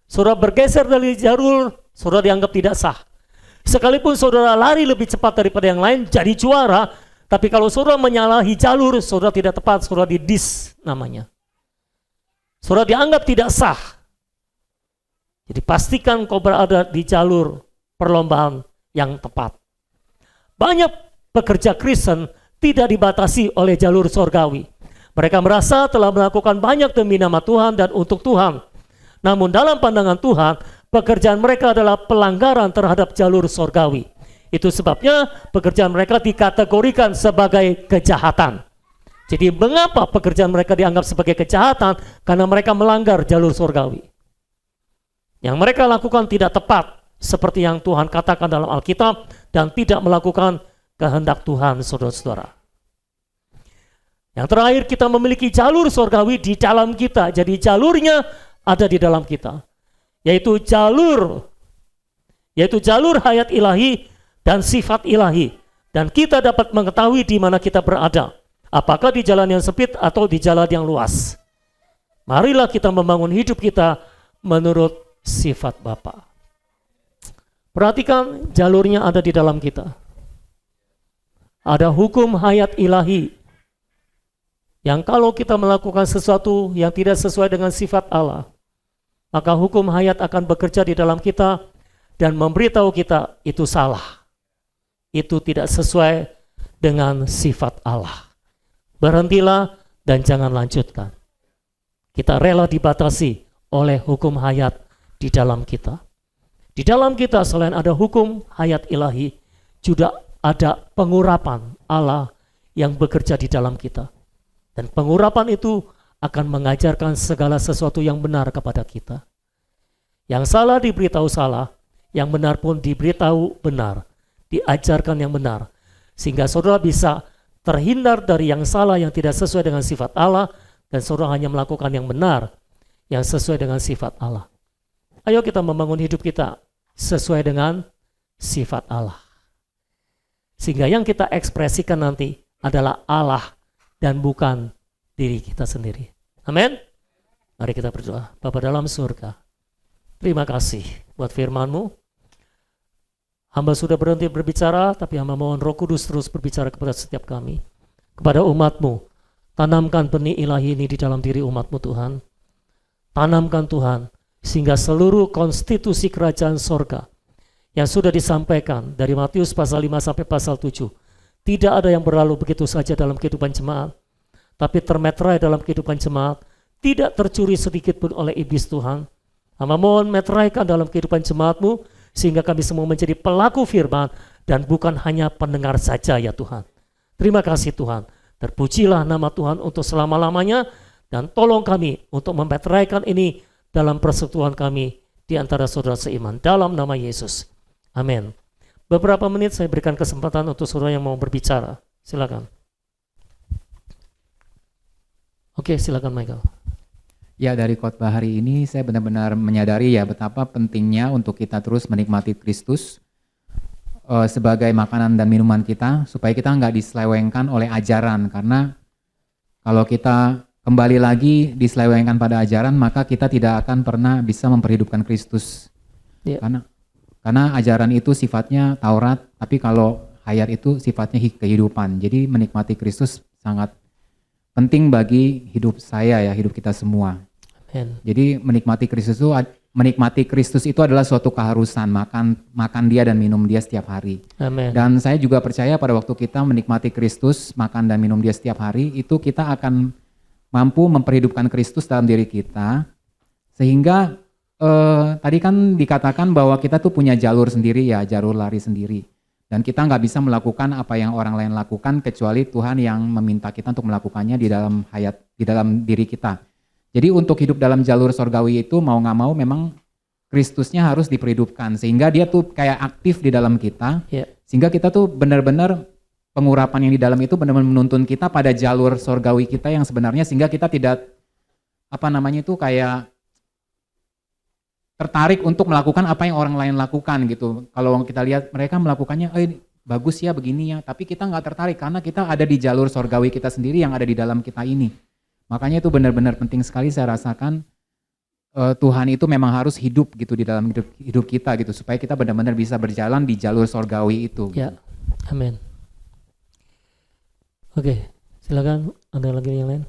Saudara bergeser dari jalur, saudara dianggap tidak sah. Sekalipun saudara lari lebih cepat daripada yang lain, jadi juara, tapi kalau saudara menyalahi jalur, saudara tidak tepat, saudara didis namanya. Saudara dianggap tidak sah. Jadi pastikan kau berada di jalur perlombaan yang tepat. Banyak pekerja Kristen tidak dibatasi oleh jalur sorgawi. Mereka merasa telah melakukan banyak demi nama Tuhan dan untuk Tuhan. Namun dalam pandangan Tuhan, pekerjaan mereka adalah pelanggaran terhadap jalur sorgawi. Itu sebabnya pekerjaan mereka dikategorikan sebagai kejahatan. Jadi mengapa pekerjaan mereka dianggap sebagai kejahatan? Karena mereka melanggar jalur sorgawi. Yang mereka lakukan tidak tepat seperti yang Tuhan katakan dalam Alkitab dan tidak melakukan kehendak Tuhan, saudara-saudara. Yang terakhir, kita memiliki jalur sorgawi di dalam kita. Jadi jalurnya ada di dalam kita, yaitu jalur hayat ilahi dan sifat ilahi, dan kita dapat mengetahui di mana kita berada, apakah di jalan yang sempit atau di jalan yang luas. Marilah kita membangun hidup kita menurut sifat Bapa. Perhatikan, jalurnya ada di dalam kita. Ada hukum hayat ilahi, yang kalau kita melakukan sesuatu yang tidak sesuai dengan sifat Allah, maka hukum hayat akan bekerja di dalam kita dan memberitahu kita itu salah. Itu tidak sesuai dengan sifat Allah. Berhentilah dan jangan lanjutkan. Kita rela dibatasi oleh hukum hayat di dalam kita. Di dalam kita selain ada hukum hayat ilahi, juga ada pengurapan Allah yang bekerja di dalam kita. Dan pengurapan itu akan mengajarkan segala sesuatu yang benar kepada kita. Yang salah diberitahu salah, yang benar pun diberitahu benar, diajarkan yang benar, sehingga saudara bisa terhindar dari yang salah yang tidak sesuai dengan sifat Allah, dan saudara hanya melakukan yang benar, yang sesuai dengan sifat Allah. Ayo kita membangun hidup kita sesuai dengan sifat Allah. Sehingga yang kita ekspresikan nanti adalah Allah dan bukan diri kita sendiri. Amin. Mari kita berdoa. Bapa dalam surga, terima kasih buat firman-Mu. Hamba sudah berhenti berbicara, tapi hamba mohon Roh Kudus terus berbicara kepada setiap kami, kepada umat-Mu. Tanamkan benih ilahi ini di dalam diri umat-Mu Tuhan. Tanamkan Tuhan, sehingga seluruh konstitusi kerajaan sorga yang sudah disampaikan dari Matius pasal 5 sampai pasal 7, tidak ada yang berlalu begitu saja dalam kehidupan jemaat, tapi termeterai dalam kehidupan jemaat, tidak tercuri sedikit pun oleh iblis Tuhan. Hamba mohon meteraikan dalam kehidupan jemaat-Mu, sehingga kami semua menjadi pelaku firman dan bukan hanya pendengar saja ya Tuhan. Terima kasih Tuhan, terpujilah nama Tuhan untuk selama-lamanya, dan tolong kami untuk memeteraikan ini dalam persekutuan kami di antara saudara seiman, dalam nama Yesus. Amin. Beberapa menit saya berikan kesempatan untuk saudara yang mau berbicara. Silakan. Oke, silakan Michael. Ya, dari khotbah hari ini saya benar-benar menyadari ya betapa pentingnya untuk kita terus menikmati Kristus sebagai makanan dan minuman kita, supaya kita nggak diselewengkan oleh ajaran. Karena kalau kita kembali lagi diselewengkan pada ajaran, maka kita tidak akan pernah bisa memperhidupkan Kristus. Yeah. Karena ajaran itu sifatnya Taurat, tapi kalau hayat itu sifatnya kehidupan. Jadi menikmati Kristus sangat penting bagi hidup saya ya, hidup kita semua. Amen. Jadi menikmati Kristus itu adalah suatu keharusan, makan dia dan minum dia setiap hari. Amen. Dan saya juga percaya pada waktu kita menikmati Kristus, makan dan minum dia setiap hari, itu kita akan mampu memperhidupkan Kristus dalam diri kita, sehingga tadi kan dikatakan bahwa kita tuh punya jalur sendiri ya, jalur lari sendiri. Dan kita nggak bisa melakukan apa yang orang lain lakukan kecuali Tuhan yang meminta kita untuk melakukannya di dalam diri kita. Jadi untuk hidup dalam jalur sorgawi itu mau nggak mau memang Kristusnya harus diperhidupkan sehingga dia tuh kayak aktif di dalam kita. Ya. Sehingga kita tuh benar-benar pengurapan yang di dalam itu benar-benar menuntun kita pada jalur sorgawi kita yang sebenarnya, sehingga kita tidak kayak tertarik untuk melakukan apa yang orang lain lakukan gitu. Kalau kita lihat mereka melakukannya, bagus ya begini ya, tapi kita nggak tertarik karena kita ada di jalur sorgawi kita sendiri yang ada di dalam kita ini. Makanya itu benar-benar penting sekali saya rasakan, Tuhan itu memang harus hidup gitu di dalam hidup kita gitu, supaya kita benar-benar bisa berjalan di jalur sorgawi itu. Ya, amin. Oke, silakan, ada lagi yang lain?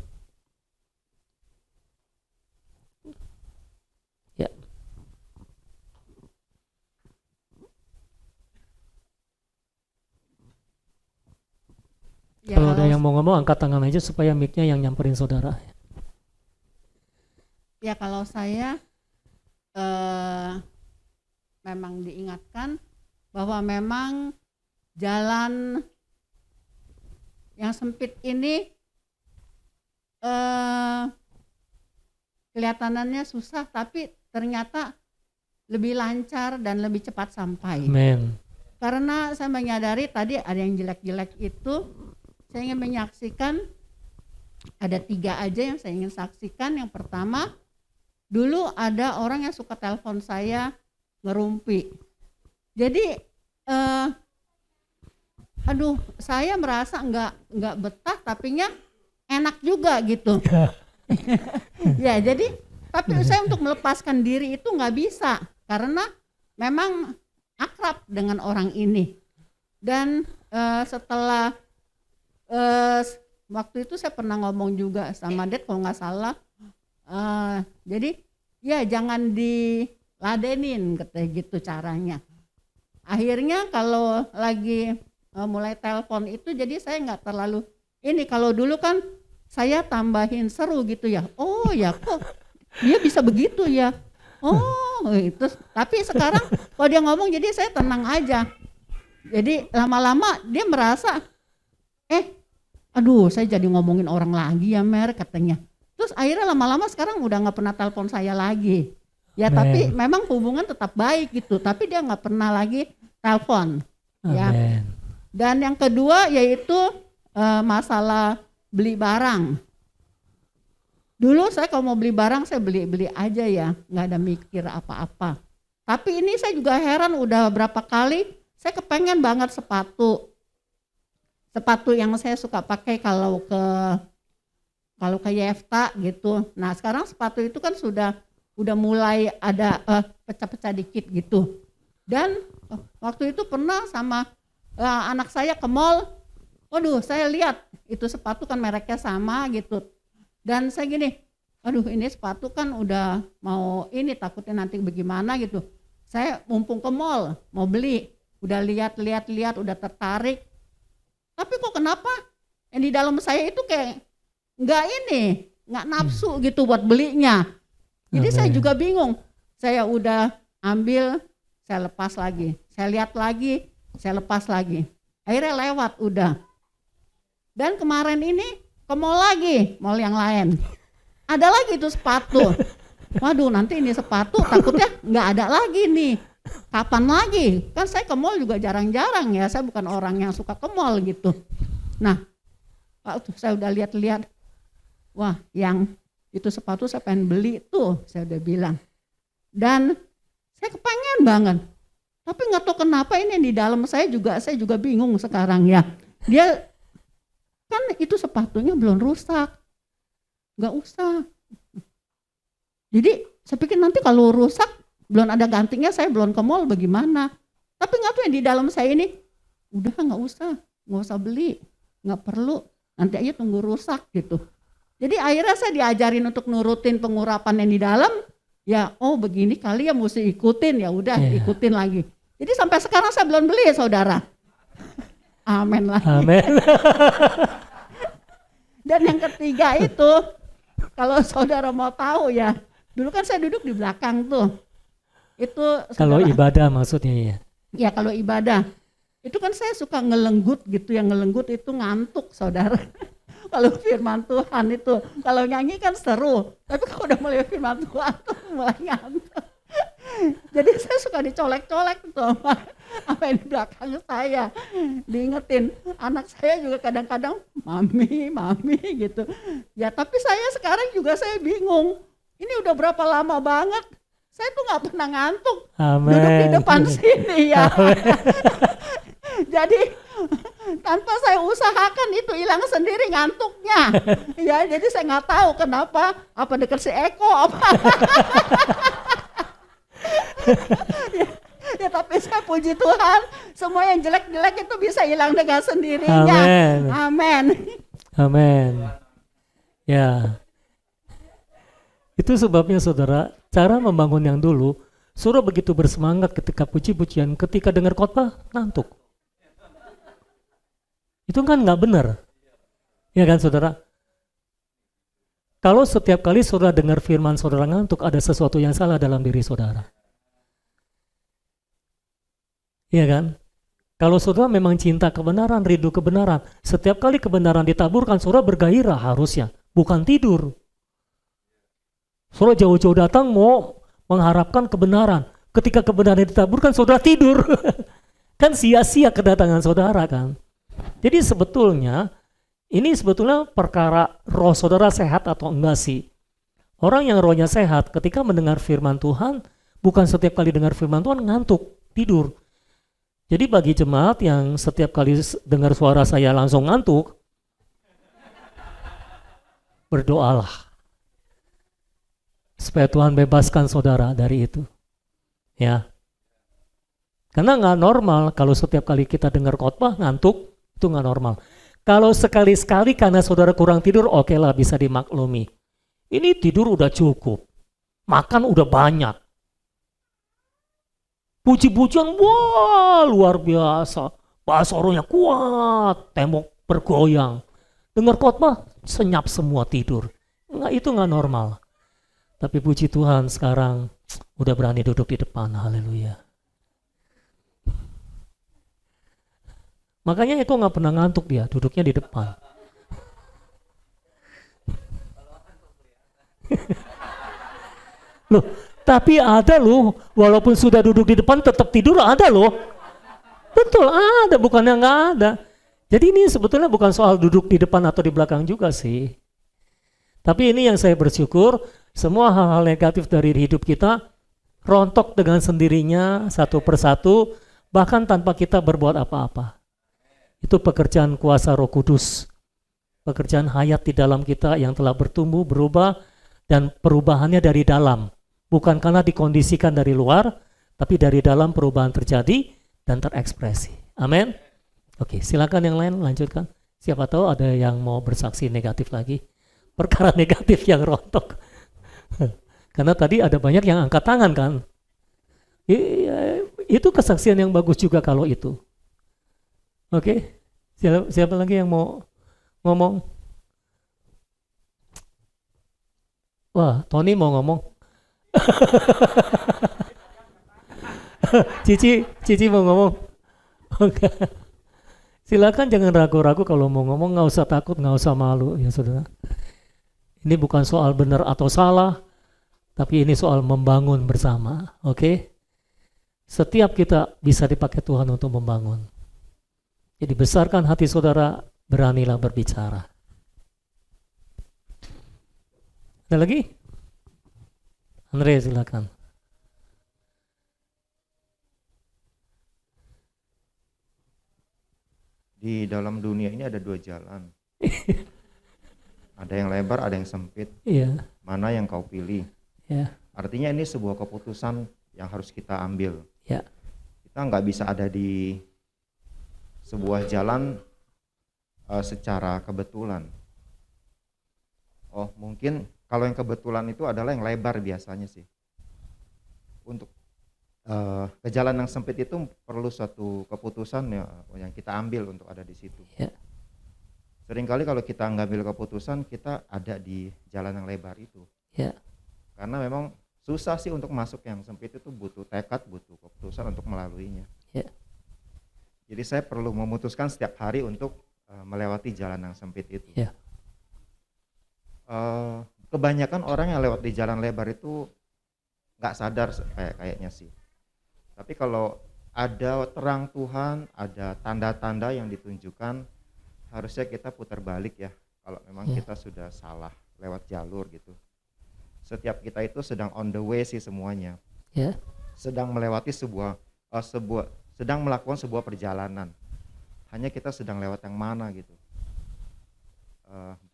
Ya. Kalau ada yang mau ngomong, angkat tangan aja supaya mic-nya yang nyamperin saudara. Ya, kalau saya memang diingatkan bahwa memang jalan yang sempit ini kelihatannya susah, tapi ternyata lebih lancar dan lebih cepat sampai. Amen. Karena saya menyadari tadi ada yang jelek-jelek itu, saya ingin menyaksikan ada 3 aja yang saya ingin saksikan. Yang pertama, dulu ada orang yang suka telepon saya ngerumpi. Jadi saya merasa nggak betah, tapinya enak juga gitu. Ya, jadi tapi saya untuk melepaskan diri itu nggak bisa karena memang akrab dengan orang ini. Dan setelah waktu itu saya pernah ngomong juga sama Dad kalau nggak salah, jadi ya jangan diladenin katanya gitu caranya. Akhirnya kalau lagi mulai telepon itu jadi saya nggak terlalu ini. Kalau dulu kan saya tambahin seru gitu ya, oh ya kok dia bisa begitu ya, oh itu. Tapi sekarang kalau dia ngomong jadi saya tenang aja. Jadi lama-lama dia merasa aduh saya jadi ngomongin orang lagi ya Mer katanya. Terus akhirnya lama-lama sekarang udah nggak pernah telepon saya lagi. Ya tapi memang hubungan tetap baik gitu, tapi dia nggak pernah lagi telepon. Ya. Dan yang kedua yaitu masalah beli barang. Dulu saya kalau mau beli barang saya beli aja ya, nggak ada mikir apa-apa. Tapi ini saya juga heran, udah berapa kali saya kepengen banget sepatu yang saya suka pakai kalau ke Yefta gitu. Nah sekarang sepatu itu kan udah mulai ada pecah-pecah dikit gitu. Dan waktu itu pernah sama anak saya ke mall, waduh saya lihat itu sepatu kan mereknya sama gitu. Dan saya gini, aduh ini sepatu kan udah mau ini, takutnya nanti bagaimana gitu. Saya mumpung ke mall mau beli, udah lihat, udah tertarik. Tapi kok kenapa yang di dalam saya itu kayak nggak nafsu gitu buat belinya. Jadi saya juga bingung. Saya udah ambil, saya lepas lagi. Saya lihat lagi, saya lepas lagi. Akhirnya lewat udah. Dan kemarin ini ke mall lagi, mall yang lain. Ada lagi tuh sepatu. Waduh nanti ini sepatu takutnya nggak ada lagi nih. Kapan lagi? Kan saya ke mall juga jarang-jarang ya, saya bukan orang yang suka ke mall gitu. Nah, saya udah lihat-lihat, wah yang itu sepatu saya pengen beli tuh, saya udah bilang. Dan saya kepengen banget, tapi nggak tahu kenapa ini di dalam saya juga bingung sekarang ya. Dia kan itu sepatunya belum rusak, nggak usah. Jadi saya pikir nanti kalau rusak, belum ada gantinya, saya belum ke mall bagaimana. Tapi nggak tahu yang di dalam saya ini, udah nggak usah beli, nggak perlu, nanti aja tunggu rusak gitu. Jadi akhirnya saya diajarin untuk nurutin pengurapan yang di dalam, ya oh begini kali ya mesti ikutin, ya udah ikutin lagi. Jadi sampai sekarang saya belum beli saudara. Amin lah. Amin. Dan yang ketiga itu, kalau saudara mau tahu ya, dulu kan saya duduk di belakang tuh. Itu kalau ibadah maksudnya ya. Ya kalau ibadah. Itu kan saya suka ngelenggut gitu, yang ngelenggut itu ngantuk saudara. Kalau firman Tuhan itu, kalau nyanyi kan seru, tapi kalau udah mulai firman Tuhan tuh mulai ngantuk. Jadi saya suka dicolek-colek tuh sama yang di belakang saya. Diingetin, anak saya juga kadang-kadang mami gitu. Ya tapi saya sekarang juga saya bingung. Ini udah berapa lama banget, saya tuh nggak pernah ngantuk. Amin. Duduk di depan sini ya. Jadi tanpa saya usahakan itu hilang sendiri ngantuknya. Ya, jadi saya nggak tahu kenapa, apa dekat si Eko apa. Ya tapi saya puji Tuhan, semua yang jelek-jelek itu bisa hilang dengan sendirinya. Amin. Amin. Amin. Ya. Itu sebabnya saudara, cara membangun yang dulu, saudara begitu bersemangat ketika puji-pujian, ketika dengar khotbah, ngantuk. Itu kan nggak benar. Ya kan saudara? Kalau setiap kali saudara dengar firman saudara ngantuk, ada sesuatu yang salah dalam diri saudara. Iya kan? Kalau saudara memang cinta kebenaran, rindu kebenaran, setiap kali kebenaran ditaburkan, saudara bergairah harusnya, bukan tidur. Saudara jauh-jauh datang mau mengharapkan kebenaran. Ketika kebenaran ditaburkan, saudara tidur. Kan sia-sia kedatangan saudara kan? Jadi sebetulnya, ini sebetulnya perkara roh saudara sehat atau enggak sih? Orang yang rohnya sehat ketika mendengar firman Tuhan, bukan setiap kali dengar firman Tuhan ngantuk, tidur. Jadi bagi jemaat yang setiap kali dengar suara saya langsung ngantuk, berdoalah. Supaya Tuhan bebaskan saudara dari itu. Ya. Karena nggak normal kalau setiap kali kita dengar khotbah ngantuk, itu nggak normal. Kalau sekali-sekali karena saudara kurang tidur, oke lah bisa dimaklumi. Ini tidur udah cukup, makan udah banyak. Puji-pujian, wah luar biasa. Bahasa rohnya kuat, tembok bergoyang. Dengar khotbah, senyap semua tidur. Itu nggak normal. Tapi puji Tuhan sekarang udah berani duduk di depan, haleluya. Makanya Eko nggak pernah ngantuk dia, duduknya di depan. Loh, tapi ada loh, walaupun sudah duduk di depan tetap tidur ada loh. Betul ada, bukannya nggak ada. Jadi ini sebetulnya bukan soal duduk di depan atau di belakang juga sih. Tapi ini yang saya bersyukur, semua hal-hal negatif dari hidup kita rontok dengan sendirinya satu persatu, bahkan tanpa kita berbuat apa-apa. Itu pekerjaan kuasa Roh Kudus, pekerjaan hayat di dalam kita yang telah bertumbuh, berubah, dan perubahannya dari dalam. Bukan karena dikondisikan dari luar, tapi dari dalam perubahan terjadi dan terekspresi. Amin. Oke, silakan yang lain lanjutkan. Siapa tahu ada yang mau bersaksi negatif lagi. Perkara negatif yang rontok. Karena tadi ada banyak yang angkat tangan kan. Itu kesaksian yang bagus juga kalau itu. Oke, siapa lagi yang mau ngomong? Wah, Tony mau ngomong. Cici mau ngomong. Oke. Silakan jangan ragu-ragu kalau mau ngomong, nggak usah takut, nggak usah malu ya saudara. Ini bukan soal benar atau salah, tapi ini soal membangun bersama. Oke? Setiap kita bisa dipakai Tuhan untuk membangun. Jadi besarkan hati saudara, beranilah berbicara. Ada lagi? Andre silakan. Di dalam dunia ini ada dua jalan. Ada yang lebar, ada yang sempit. Iya. Mana yang kau pilih? Iya. Artinya ini sebuah keputusan yang harus kita ambil. Iya. Kita nggak bisa ada di sebuah jalan secara kebetulan. Oh, mungkin kalau yang kebetulan itu adalah yang lebar biasanya sih. Untuk ke jalan yang sempit itu perlu suatu keputusan yang kita ambil untuk ada di situ. Ya. Seringkali kalau kita ngambil keputusan, kita ada di jalan yang lebar itu. Ya. Karena memang susah sih untuk masuk yang sempit itu, butuh tekad, butuh keputusan untuk melaluinya. Ya. Jadi saya perlu memutuskan setiap hari untuk melewati jalan yang sempit itu. Ya. Kebanyakan orang yang lewat di jalan lebar itu nggak sadar kayaknya sih. Tapi kalau ada terang Tuhan, ada tanda-tanda yang ditunjukkan, harusnya kita putar balik ya. Kalau memang Ya. kita sudah salah lewat jalur gitu. Setiap kita itu sedang on the way sih semuanya. Ya. Sedang melewati sedang melakukan sebuah perjalanan. Hanya kita sedang lewat yang mana gitu.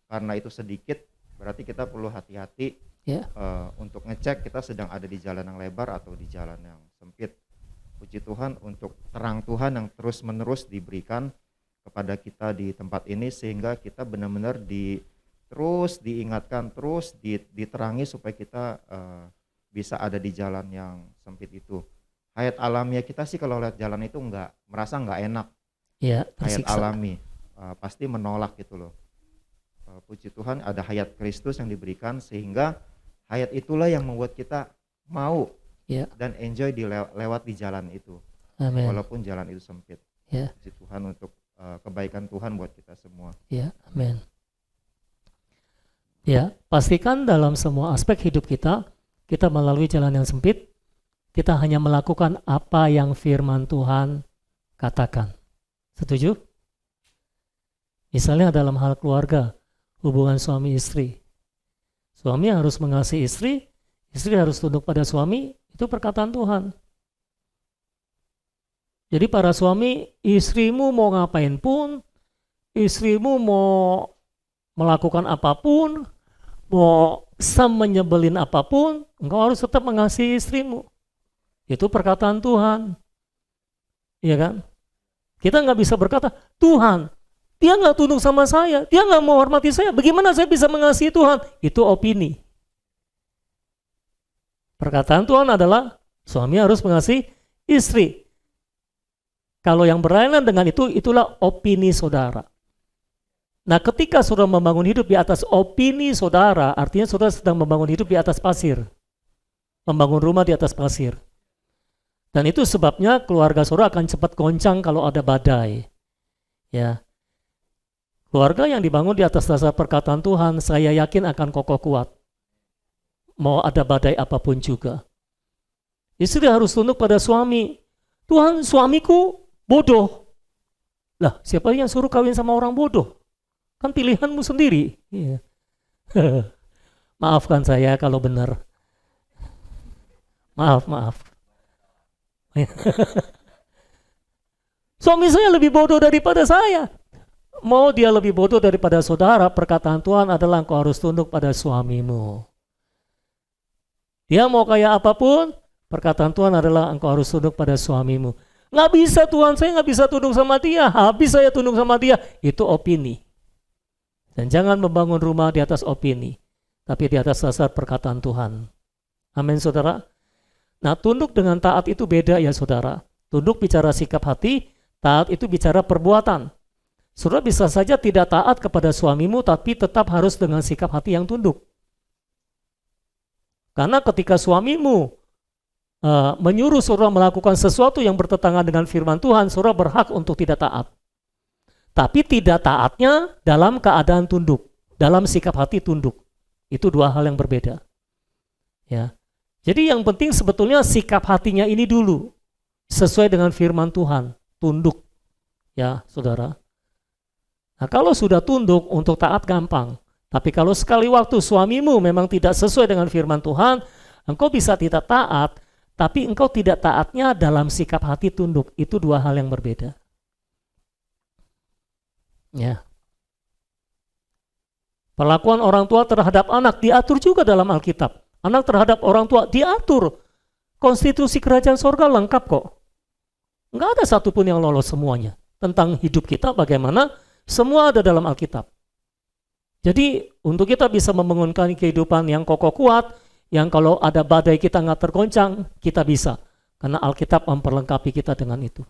Karena itu sedikit, berarti kita perlu hati-hati Ya. untuk ngecek kita sedang ada di jalan yang lebar atau di jalan yang sempit. Puji Tuhan untuk terang Tuhan yang terus-menerus diberikan kepada kita di tempat ini, sehingga kita benar-benar terus diingatkan, terus diterangi supaya kita bisa ada di jalan yang sempit itu. Hayat alamiah kita sih kalau lihat jalan itu merasa nggak enak. Ya, Hayat tersiksa. alami pasti menolak gitu loh. Puji Tuhan ada hayat Kristus yang diberikan, sehingga hayat itulah yang membuat kita mau Ya. dan enjoy lewat di jalan itu, Amin. walaupun jalan itu sempit. Ya. Puji Tuhan untuk kebaikan Tuhan buat kita semua. Ya, amin. Ya, pastikan dalam semua aspek hidup kita melalui jalan yang sempit, kita hanya melakukan apa yang firman Tuhan katakan. Setuju? Misalnya dalam hal keluarga, hubungan suami istri. Suami harus mengasihi istri, istri harus tunduk pada suami, itu perkataan Tuhan. Jadi para suami, istrimu mau ngapain pun, istrimu mau melakukan apapun, mau semenyebelin apapun, engkau harus tetap mengasihi istrimu. Itu perkataan Tuhan. Iya kan? Kita nggak bisa berkata, Tuhan, dia nggak tunduk sama saya, dia nggak mau hormati saya, bagaimana saya bisa mengasihi Tuhan? Itu opini. Perkataan Tuhan adalah, suami harus mengasihi istri. Kalau yang berlainan dengan itu, itulah opini saudara. Nah, ketika saudara membangun hidup di atas opini saudara, artinya saudara sedang membangun hidup di atas pasir. Membangun rumah di atas pasir. Dan itu sebabnya keluarga saudara akan cepat goncang kalau ada badai. Ya. Keluarga yang dibangun di atas dasar perkataan Tuhan, saya yakin akan kokoh kuat. Mau ada badai apapun juga. Istri harus tunduk pada suami. Tuhan, suamiku bodoh. Lah, siapa yang suruh kawin sama orang bodoh? Kan pilihanmu sendiri. Iya. Maafkan saya kalau benar. Maaf. Suami saya lebih bodoh daripada saya. Mau dia lebih bodoh daripada saudara, perkataan Tuhan adalah engkau harus tunduk pada suamimu. Dia mau kayak apapun, perkataan Tuhan adalah engkau harus tunduk pada suamimu. Nggak bisa Tuhan, saya nggak bisa tunduk sama dia. Habis saya tunduk sama dia, itu opini. Dan jangan membangun rumah di atas opini, tapi di atas dasar perkataan Tuhan. Amin saudara. Nah, tunduk dengan taat itu beda ya saudara. Tunduk bicara sikap hati, taat itu bicara perbuatan. Saudara bisa saja tidak taat kepada suamimu, tapi tetap harus dengan sikap hati yang tunduk. Karena ketika suamimu menyuruh saudara melakukan sesuatu yang bertentangan dengan firman Tuhan, saudara berhak untuk tidak taat. Tapi tidak taatnya dalam keadaan tunduk, dalam sikap hati tunduk. Itu dua hal yang berbeda. Ya. Jadi yang penting sebetulnya sikap hatinya ini dulu, sesuai dengan firman Tuhan, tunduk. Ya, saudara. Nah, kalau sudah tunduk, untuk taat gampang. Tapi kalau sekali waktu suamimu memang tidak sesuai dengan firman Tuhan, engkau bisa tidak taat, tapi engkau tidak taatnya dalam sikap hati tunduk. Itu dua hal yang berbeda. Ya. Perlakuan orang tua terhadap anak diatur juga dalam Alkitab. Anak terhadap orang tua diatur. Konstitusi kerajaan sorga lengkap kok. Enggak ada satupun yang lolos semuanya. Tentang hidup kita bagaimana, semua ada dalam Alkitab. Jadi untuk kita bisa membangunkan kehidupan yang kokoh kuat, yang kalau ada badai kita nggak tergoncang, kita bisa. Karena Alkitab memperlengkapi kita dengan itu.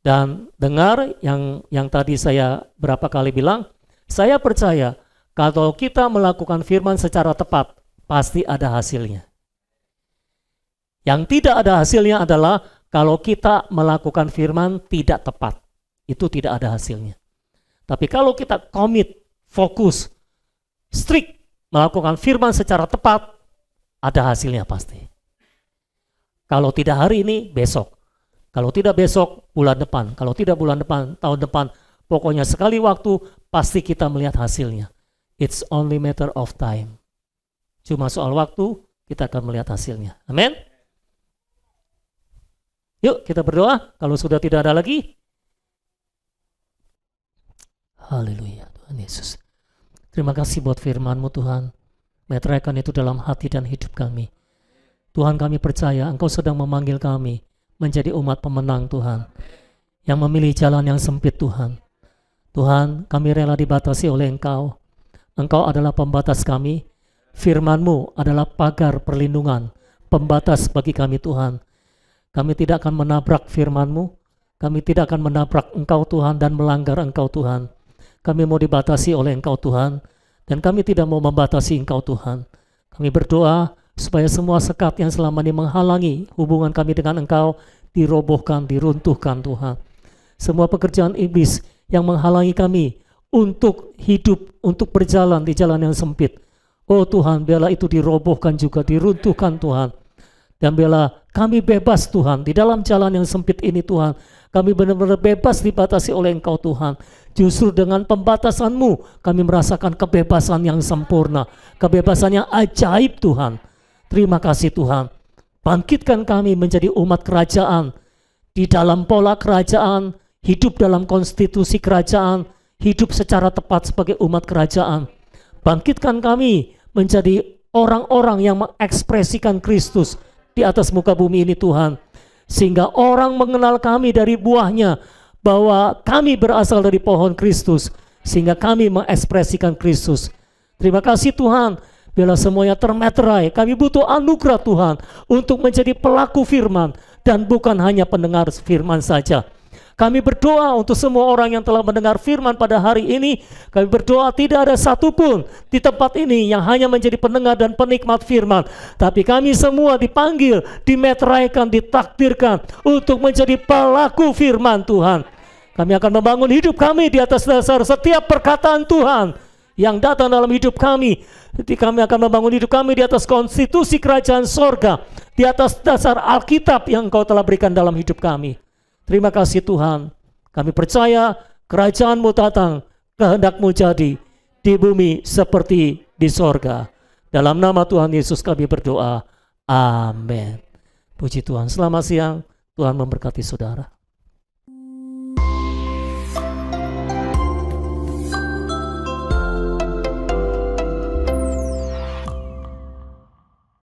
Dan dengar yang tadi saya berapa kali bilang, saya percaya kalau kita melakukan firman secara tepat, pasti ada hasilnya. Yang tidak ada hasilnya adalah kalau kita melakukan firman tidak tepat. Itu tidak ada hasilnya. Tapi kalau kita komit, fokus, strict melakukan firman secara tepat, ada hasilnya pasti. Kalau tidak hari ini, besok. Kalau tidak besok, bulan depan. Kalau tidak bulan depan, tahun depan. Pokoknya sekali waktu, pasti kita melihat hasilnya. It's only matter of time. Cuma soal waktu, kita akan melihat hasilnya. Amin. Yuk kita berdoa. Kalau sudah tidak ada lagi. Haleluya Tuhan Yesus. Terima kasih buat firman-Mu Tuhan. Meteraikan itu dalam hati dan hidup kami. Tuhan, kami percaya Engkau sedang memanggil kami menjadi umat pemenang Tuhan, yang memilih jalan yang sempit Tuhan. Tuhan, kami rela dibatasi oleh Engkau. Engkau adalah pembatas kami. Firman-Mu adalah pagar perlindungan, pembatas bagi kami Tuhan. Kami tidak akan menabrak firman-Mu. Kami tidak akan menabrak Engkau Tuhan dan melanggar Engkau Tuhan. Kami mau dibatasi oleh Engkau Tuhan, dan kami tidak mau membatasi Engkau Tuhan. Kami berdoa supaya semua sekat yang selama ini menghalangi hubungan kami dengan Engkau dirobohkan, diruntuhkan Tuhan. Semua pekerjaan iblis yang menghalangi kami untuk hidup, untuk berjalan di jalan yang sempit, oh Tuhan, biarlah itu dirobohkan juga, diruntuhkan Tuhan. Dan biarlah kami bebas Tuhan di dalam jalan yang sempit ini Tuhan. Kami benar-benar bebas dibatasi oleh Engkau Tuhan. Justru dengan pembatasan-Mu kami merasakan kebebasan yang sempurna, kebebasan yang ajaib Tuhan. Terima kasih Tuhan. Bangkitkan kami menjadi umat kerajaan, di dalam pola kerajaan, hidup dalam konstitusi kerajaan, hidup secara tepat sebagai umat kerajaan. Bangkitkan kami menjadi orang-orang yang mengekspresikan Kristus di atas muka bumi ini Tuhan. Sehingga orang mengenal kami dari buahnya, bahwa kami berasal dari pohon Kristus, sehingga kami mengekspresikan Kristus. Terima kasih Tuhan. Biarlah semuanya termeterai. Kami butuh anugerah Tuhan untuk menjadi pelaku firman dan bukan hanya pendengar firman saja. Kami berdoa untuk semua orang yang telah mendengar firman pada hari ini. Kami berdoa tidak ada satupun di tempat ini yang hanya menjadi pendengar dan penikmat firman. Tapi kami semua dipanggil, dimeteraikan, ditakdirkan untuk menjadi pelaku firman Tuhan. Kami akan membangun hidup kami di atas dasar setiap perkataan Tuhan yang datang dalam hidup kami. Jadi kami akan membangun hidup kami di atas konstitusi kerajaan sorga, di atas dasar Alkitab yang Engkau telah berikan dalam hidup kami. Terima kasih Tuhan. Kami percaya kerajaan-Mu datang, kehendak-Mu jadi di bumi seperti di sorga. Dalam nama Tuhan Yesus kami berdoa. Amin. Puji Tuhan. Selamat siang. Tuhan memberkati saudara.